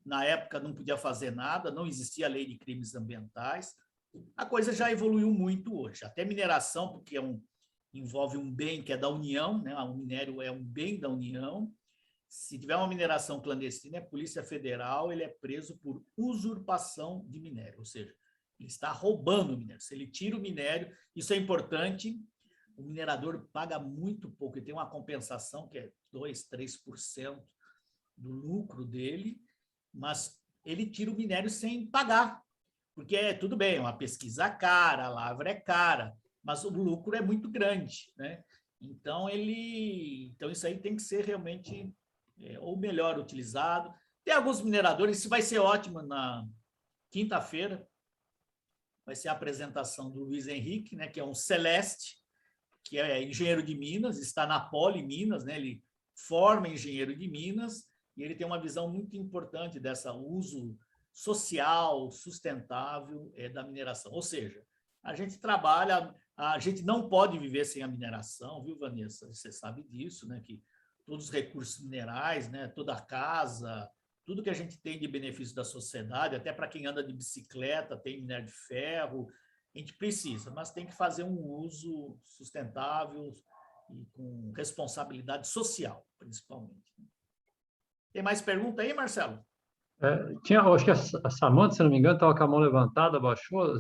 Na época não podia fazer nada, não existia lei de crimes ambientais. A coisa já evoluiu muito hoje. Até mineração, porque envolve um bem que é da União, né? O minério é um bem da União. Se tiver uma mineração clandestina, a Polícia Federal ele é preso por usurpação de minério, ou seja, ele está roubando o minério. Se ele tira o minério, isso é importante, o minerador paga muito pouco, ele tem uma compensação que é 2%, 3% do lucro dele, mas ele tira o minério sem pagar, porque tudo bem, é uma pesquisa cara, a lavra é cara, mas o lucro é muito grande, né? Então, isso aí tem que ser realmente ou melhor utilizado. Tem alguns mineradores, isso vai ser ótimo na quinta-feira, vai ser a apresentação do Luiz Henrique, né, que é um Celeste, que é engenheiro de Minas, está na Poli Minas, né, ele forma engenheiro de Minas, e ele tem uma visão muito importante dessa uso social, sustentável da mineração. Ou seja, a gente trabalha, a gente não pode viver sem a mineração, viu, Vanessa? Você sabe disso, né? Que todos os recursos minerais, né? Toda a casa, tudo que a gente tem de benefício da sociedade, até para quem anda de bicicleta, tem minério de ferro, a gente precisa, mas tem que fazer um uso sustentável e com responsabilidade social, principalmente. Tem mais pergunta aí, Marcelo? Acho que a Samanta, se não me engano, estava com a mão levantada, abaixou.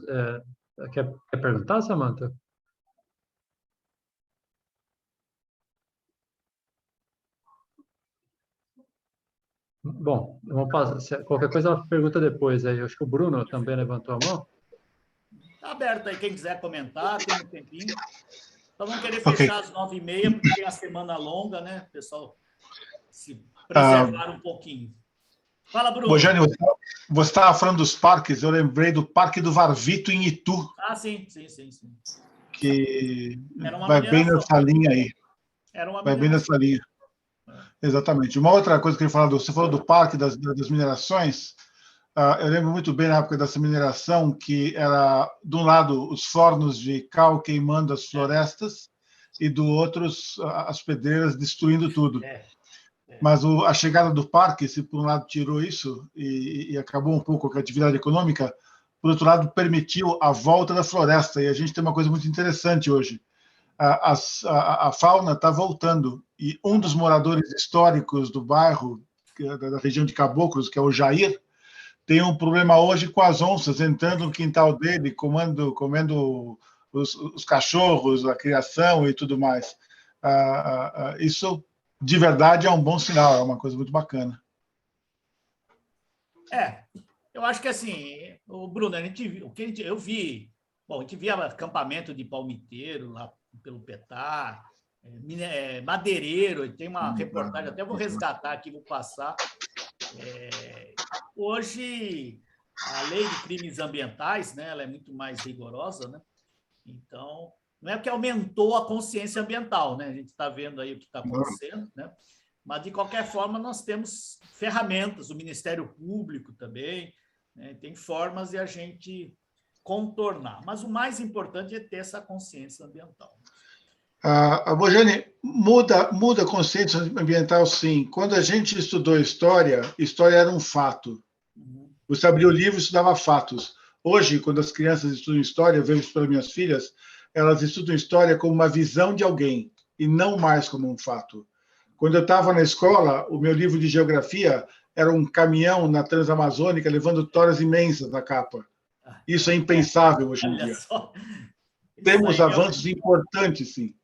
Quer perguntar, Samanta? Bom, vamos passar. Qualquer coisa ela pergunta depois aí. Acho que o Bruno também levantou a mão. Está aberto aí, quem quiser comentar, tem um tempinho. Então vamos querer fechar às 9h30, porque tem a semana longa, né? O pessoal se preservar um pouquinho. Fala, Bruno. Rogério, você estava falando dos parques, eu lembrei do Parque do Varvito em Itu. Sim. Que vai bem nessa linha aí. Vai bem nessa linha. Exatamente. Uma outra coisa que eu ia falar, você falou do parque das minerações. Eu lembro muito bem na época dessa mineração que era, de um lado, os fornos de cal queimando as florestas e do outro, as pedreiras destruindo tudo. Mas a chegada do parque, se por um lado tirou isso e acabou um pouco com a atividade econômica, por outro lado, permitiu a volta da floresta. E a gente tem uma coisa muito interessante hoje. A fauna está voltando. E um dos moradores históricos do bairro, da região de Caboclos, que é o Jair, tem um problema hoje com as onças entrando no quintal dele, comendo os cachorros, a criação e tudo mais. Isso, de verdade, é um bom sinal, é uma coisa muito bacana. Eu acho que assim, o Bruno, eu vi, a gente via acampamento de palmiteiro lá pelo PETAR, madeireiro, tem uma reportagem, até vou resgatar aqui, vou passar. Hoje, a lei de crimes ambientais, né, ela é muito mais rigorosa, né? Então, não é que aumentou a consciência ambiental, né? A gente está vendo aí o que está acontecendo, né? Mas, de qualquer forma, nós temos ferramentas, o Ministério Público também, né? Tem formas de a gente contornar. Mas o mais importante é ter essa consciência ambiental. A Bojane, muda a consciência ambiental, sim. Quando a gente estudou história era um fato. Você abria o livro e estudava fatos. Hoje, quando as crianças estudam história, eu vejo isso pelas minhas filhas, elas estudam história como uma visão de alguém e não mais como um fato. Quando eu estava na escola, o meu livro de geografia era um caminhão na Transamazônica levando toras imensas na capa. Isso é impensável hoje em dia. Temos avanços importantes, sim.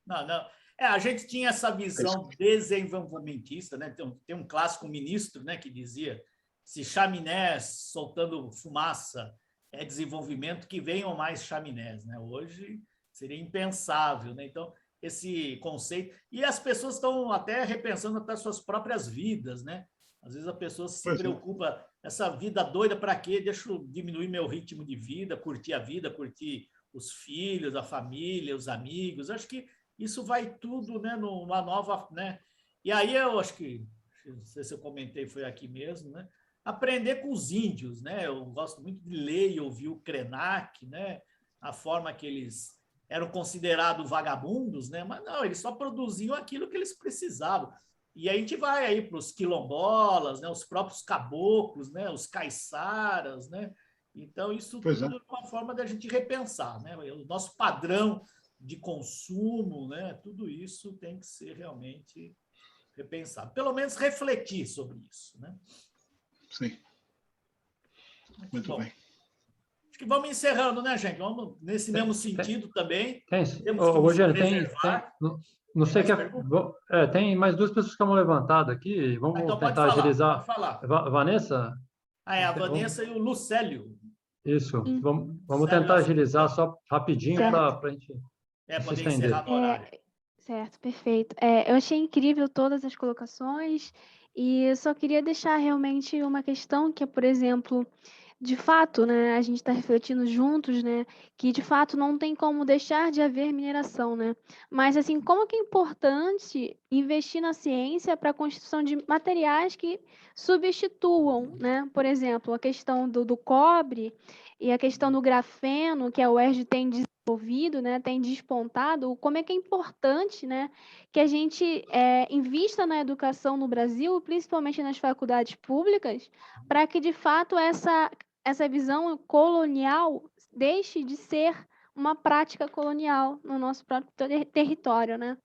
Não. A gente tinha essa visão desenvolvimentista, né? Tem um clássico ministro, né, que dizia: se chaminés soltando fumaça é desenvolvimento, que venham mais chaminés, né? Hoje seria impensável, né? Então, esse conceito... E as pessoas estão até repensando até suas próprias vidas, né? Às vezes a pessoa se preocupa, essa vida doida para quê? Deixa eu diminuir meu ritmo de vida, curtir a vida, curtir os filhos, a família, os amigos. Acho que isso vai tudo, né, numa nova... Né? E aí eu acho que, não sei se eu comentei, foi aqui mesmo, né? Aprender com os índios, né? Eu gosto muito de ler e ouvir o Krenak, né? A forma que eles eram considerados vagabundos, né? Mas não, eles só produziam aquilo que eles precisavam. E aí a gente vai aí para os quilombolas, né? Os próprios caboclos, né? Os caiçaras, né? Então, isso tudo é uma forma da gente repensar, né? O nosso padrão de consumo, né? Tudo isso tem que ser realmente repensado. Pelo menos refletir sobre isso, né? Sim. Muito bem. Acho que vamos encerrando, né, gente? Vamos nesse mesmo sentido também. Rogério, não sei que tem mais duas pessoas que estão levantadas aqui. Vamos então tentar agilizar. Pode falar. Vanessa? A Vanessa e o Lucélio. Isso. Vamos tentar agilizar só rapidinho para a gente poder encerrar no horário. Certo, perfeito. Eu achei incrível todas as colocações e eu só queria deixar realmente uma questão que é, por exemplo, de fato, né, a gente está refletindo juntos, né, que de fato não tem como deixar de haver mineração, né? Mas assim, como que é importante investir na ciência para a construção de materiais que substituam, né? Por exemplo, a questão do cobre e a questão do grafeno, que a UERJ tem desenvolvido, né, tem despontado, como é que é importante, né, que a gente invista na educação no Brasil, principalmente nas faculdades públicas, para que, de fato, essa visão colonial deixe de ser uma prática colonial no nosso próprio território, né?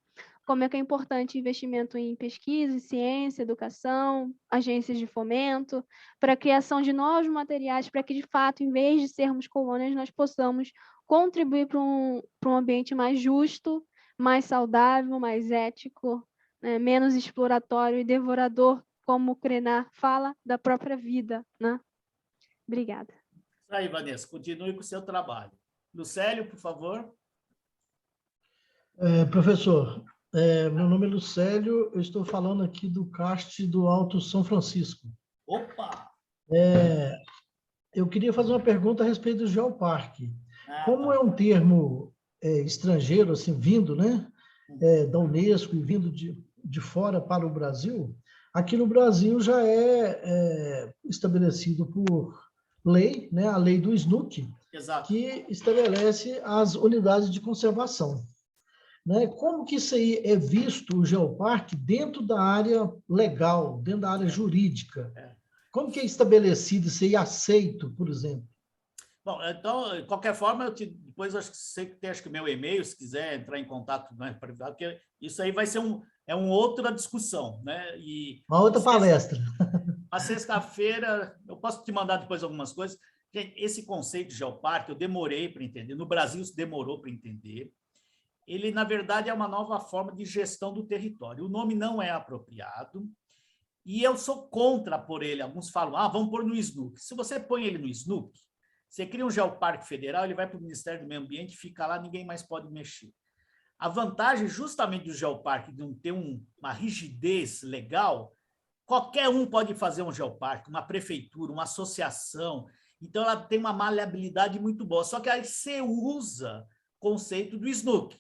Como é que é importante investimento em pesquisa, ciência, educação, agências de fomento, para a criação de novos materiais, para que, de fato, em vez de sermos colônias, nós possamos contribuir para um ambiente mais justo, mais saudável, mais ético, né? Menos exploratório e devorador, como o Krenak fala, da própria vida, né? Obrigada. Isso aí, Vanessa. Continue com o seu trabalho. Lucélio, por favor. Professor, meu nome é Lucélio, eu estou falando aqui do CAST do Alto São Francisco. Opa! Eu queria fazer uma pergunta a respeito do geoparque. Como é um termo estrangeiro, assim, vindo, né, da Unesco e vindo de fora para o Brasil, aqui no Brasil já é estabelecido por lei, né, a lei do SNUC, que estabelece as unidades de conservação. Né? Como que isso aí é visto, o geoparque, dentro da área legal, dentro da área jurídica? Como que é estabelecido isso aí, aceito, por exemplo? Bom, então, de qualquer forma, depois acho que você tem o meu e-mail, se quiser entrar em contato, né, privado, porque isso aí vai ser uma outra discussão, né? Uma outra palestra. A sexta-feira, eu posso te mandar depois algumas coisas. Gente, esse conceito de geoparque eu demorei para entender, no Brasil isso demorou para entender. Ele, na verdade, é uma nova forma de gestão do território. O nome não é apropriado e eu sou contra por ele. Alguns falam, vamos pôr no SNUC. Se você põe ele no SNUC, você cria um geoparque federal, ele vai para o Ministério do Meio Ambiente, fica lá, ninguém mais pode mexer. A vantagem justamente do geoparque de não ter uma rigidez legal, qualquer um pode fazer um geoparque, uma prefeitura, uma associação. Então, ela tem uma maleabilidade muito boa. Só que aí você usa o conceito do SNUC.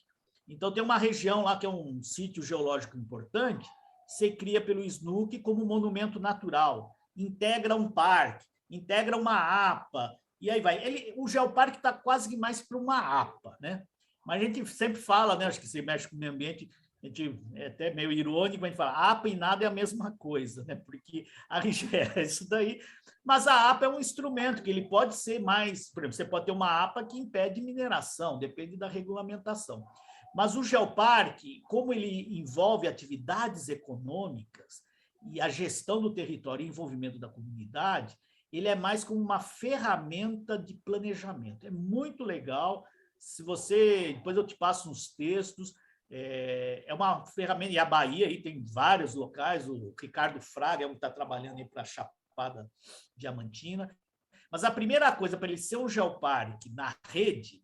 Então, tem uma região lá que é um sítio geológico importante, você cria pelo SNUC como monumento natural, integra um parque, integra uma APA, e aí vai. O geoparque está quase que mais para uma APA, né? Mas a gente sempre fala, né? Acho que você mexe com o meio ambiente, a gente é até meio irônico, a gente fala, APA e nada é a mesma coisa, né? Porque é isso daí. Mas a APA é um instrumento que ele pode ser mais, por exemplo, você pode ter uma APA que impede mineração, depende da regulamentação. Mas o geoparque, como ele envolve atividades econômicas e a gestão do território e envolvimento da comunidade, ele é mais como uma ferramenta de planejamento. É muito legal. Se você... Depois eu te passo uns textos. É uma ferramenta, e a Bahia aí tem vários locais, o Ricardo Fraga é um que está trabalhando aí para a Chapada Diamantina. Mas a primeira coisa, para ele ser um geoparque na rede,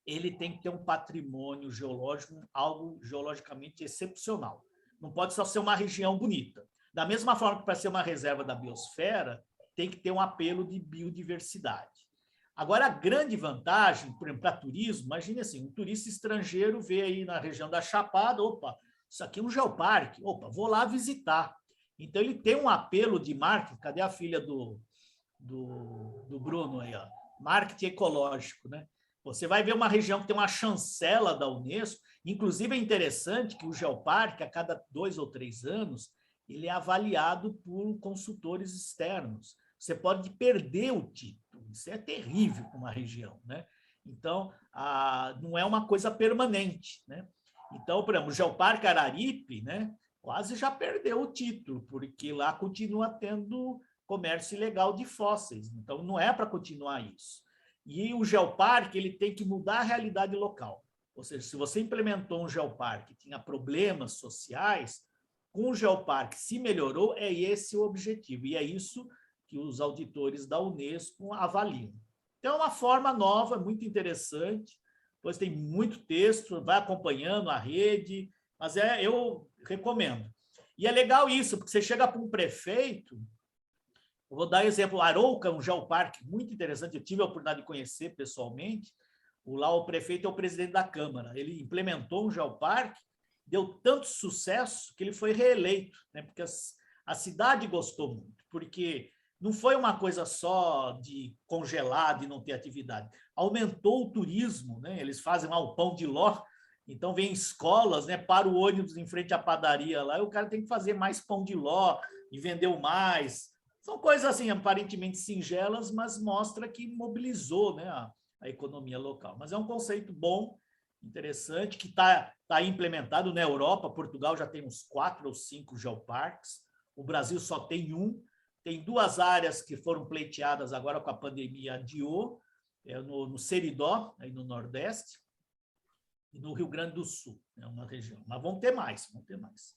ele tem que ter um patrimônio geológico, algo geologicamente excepcional. Não pode só ser uma região bonita. Da mesma forma que para ser uma reserva da biosfera, tem que ter um apelo de biodiversidade. Agora, a grande vantagem, por exemplo, para turismo, imagine assim, um turista estrangeiro vê aí na região da Chapada, opa, isso aqui é um geoparque, opa, vou lá visitar. Então, ele tem um apelo de marketing, cadê a filha do Bruno aí, ó? Marketing ecológico, né? Você vai ver uma região que tem uma chancela da Unesco, inclusive é interessante que o geoparque, a cada 2 ou 3 anos, ele é avaliado por consultores externos. Você pode perder o título, isso é terrível para uma região, né? Então, não é uma coisa permanente, né? Então, por exemplo, o Geoparque Araripe, né, quase já perdeu o título, porque lá continua tendo comércio ilegal de fósseis, então não é para continuar isso. E o geoparque ele tem que mudar a realidade local. Ou seja, se você implementou um geoparque que tinha problemas sociais, com o geoparque se melhorou, é esse o objetivo. E é isso que os auditores da Unesco avaliam. Então, é uma forma nova, muito interessante. Depois tem muito texto, vai acompanhando a rede, mas eu recomendo. E é legal isso, porque você chega para um prefeito. Eu vou dar exemplo, Arouca, um geoparque muito interessante, eu tive a oportunidade de conhecer pessoalmente. Lá o prefeito é o presidente da Câmara, ele implementou um geoparque, deu tanto sucesso que ele foi reeleito, né? Porque a cidade gostou muito, porque não foi uma coisa só de congelar, de não ter atividade, aumentou o turismo, né? Eles fazem lá o pão de ló, então vem escolas, né? Para o ônibus em frente à padaria lá, e o cara tem que fazer mais pão de ló e vendeu mais. São coisas assim, aparentemente singelas, mas mostra que mobilizou, né, a economia local. Mas é um conceito bom, interessante, que está implementado na Europa. Portugal já tem uns 4 ou 5 geoparques, o Brasil só tem um. Tem 2 áreas que foram pleiteadas agora com a pandemia, adiou, no Seridó, aí no Nordeste, e no Rio Grande do Sul, é uma região. Mas vão ter mais, vão ter mais.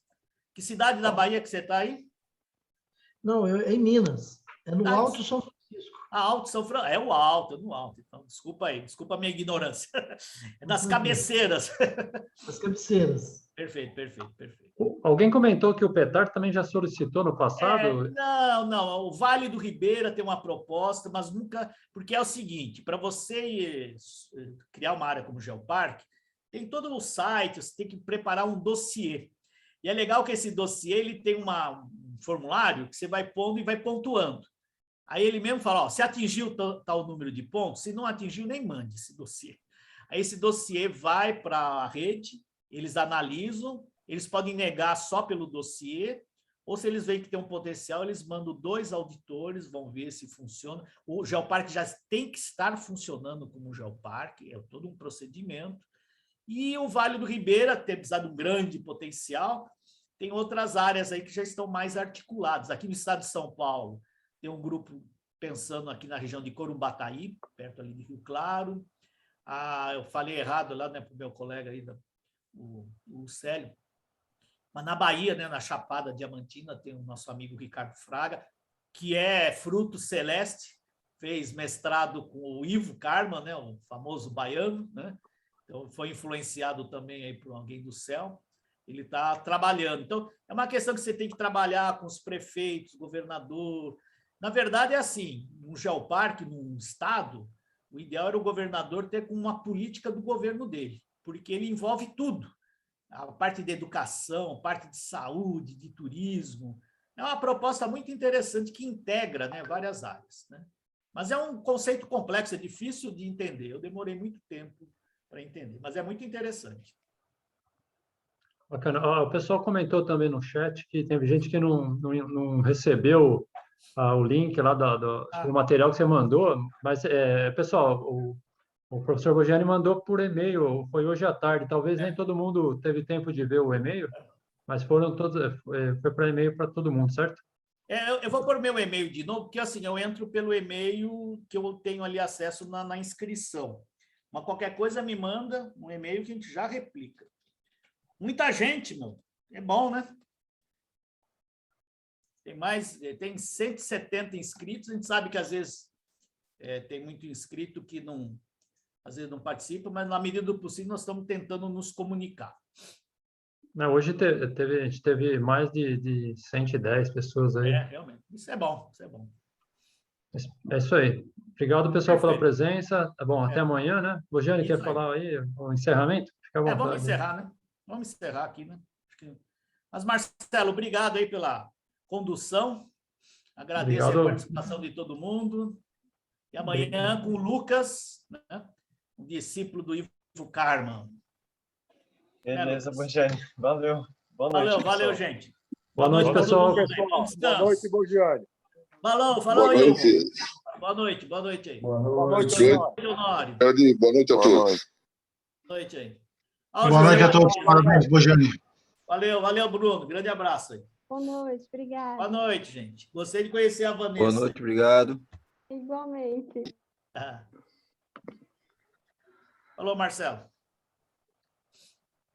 Que cidade da Bahia que você está aí? Não, é em Minas. É no Alto São Francisco. Alto São Francisco. É o Alto, é no Alto. Então, desculpa aí, desculpa a minha ignorância. É das cabeceiras. Das cabeceiras. Perfeito, perfeito, perfeito. Alguém comentou que o Petar também já solicitou no passado? Não. O Vale do Ribeira tem uma proposta, mas nunca... Porque é o seguinte, para você criar uma área como geoparque, tem todo o site, você tem que preparar um dossiê. E é legal que esse dossiê ele tem um formulário que você vai pondo e vai pontuando. Aí ele mesmo fala, ó, se atingiu tal número de pontos, se não atingiu, nem mande esse dossiê. Aí esse dossiê vai para a rede, eles analisam, eles podem negar só pelo dossiê, ou se eles veem que tem um potencial, eles mandam 2 auditores, vão ver se funciona. O geoparque já tem que estar funcionando como geoparque, é todo um procedimento. E o Vale do Ribeira, apesar de um grande potencial, tem outras áreas aí que já estão mais articuladas. Aqui no estado de São Paulo, tem um grupo pensando aqui na região de Corumbataí, perto ali de Rio Claro. Eu falei errado lá, né, para o meu colega aí, o Célio. Mas na Bahia, né, na Chapada Diamantina, tem o nosso amigo Ricardo Fraga, que é fruto celeste, fez mestrado com o Ivo Karman, né, o famoso baiano, né? Então, foi influenciado também aí por alguém do céu. Ele está trabalhando. Então, é uma questão que você tem que trabalhar com os prefeitos, governador. Na verdade, é assim, num geoparque, num estado, o ideal era o governador ter como uma política do governo dele, porque ele envolve tudo. A parte de educação, a parte de saúde, de turismo. É uma proposta muito interessante que integra, né, várias áreas, né? Mas é um conceito complexo, é difícil de entender. Eu demorei muito tempo para entender, mas é muito interessante. Bacana. O pessoal comentou também no chat que teve gente que não recebeu o link lá do material que você mandou, mas, pessoal, o professor Bogiani mandou por e-mail, foi hoje à tarde, talvez nem todo mundo teve tempo de ver o e-mail, mas foram todos, foi para e-mail para todo mundo, certo? Eu vou pôr meu e-mail de novo, porque assim, eu entro pelo e-mail que eu tenho ali acesso na inscrição. Mas qualquer coisa me manda um e-mail que a gente já replica. Muita gente, meu. É bom, né? Tem 170 inscritos. A gente sabe que às vezes tem muito inscrito que não, às vezes não participa, mas na medida do possível nós estamos tentando nos comunicar. Não, hoje a gente teve mais de 110 pessoas aí. Realmente. Isso é bom, isso é bom. É isso aí. Obrigado, pessoal, pela Perfeito. presença. Tá bom, até amanhã, né? Lojane, quer falar aí o encerramento? Fica à vontade. Vamos encerrar, né? Vamos encerrar aqui, né? Mas, Marcelo, obrigado aí pela condução. Agradeço a participação de todo mundo. E amanhã com o Lucas, né? Um discípulo do Ivo Karman. Beleza, Bojane. Valeu. Boa noite. Valeu, gente. Boa noite, pessoal. Boa noite, Bojane. Falou aí. Boa noite aí. Boa noite, Honório. Boa noite a todos. Boa noite aí. Boa noite a todos. Parabéns, Bojane. Valeu, Bruno. Grande abraço aí. Boa noite, obrigada. Boa noite, gente. Gostei de conhecer a Vanessa. Boa noite, obrigado. Igualmente. Falou, Marcelo.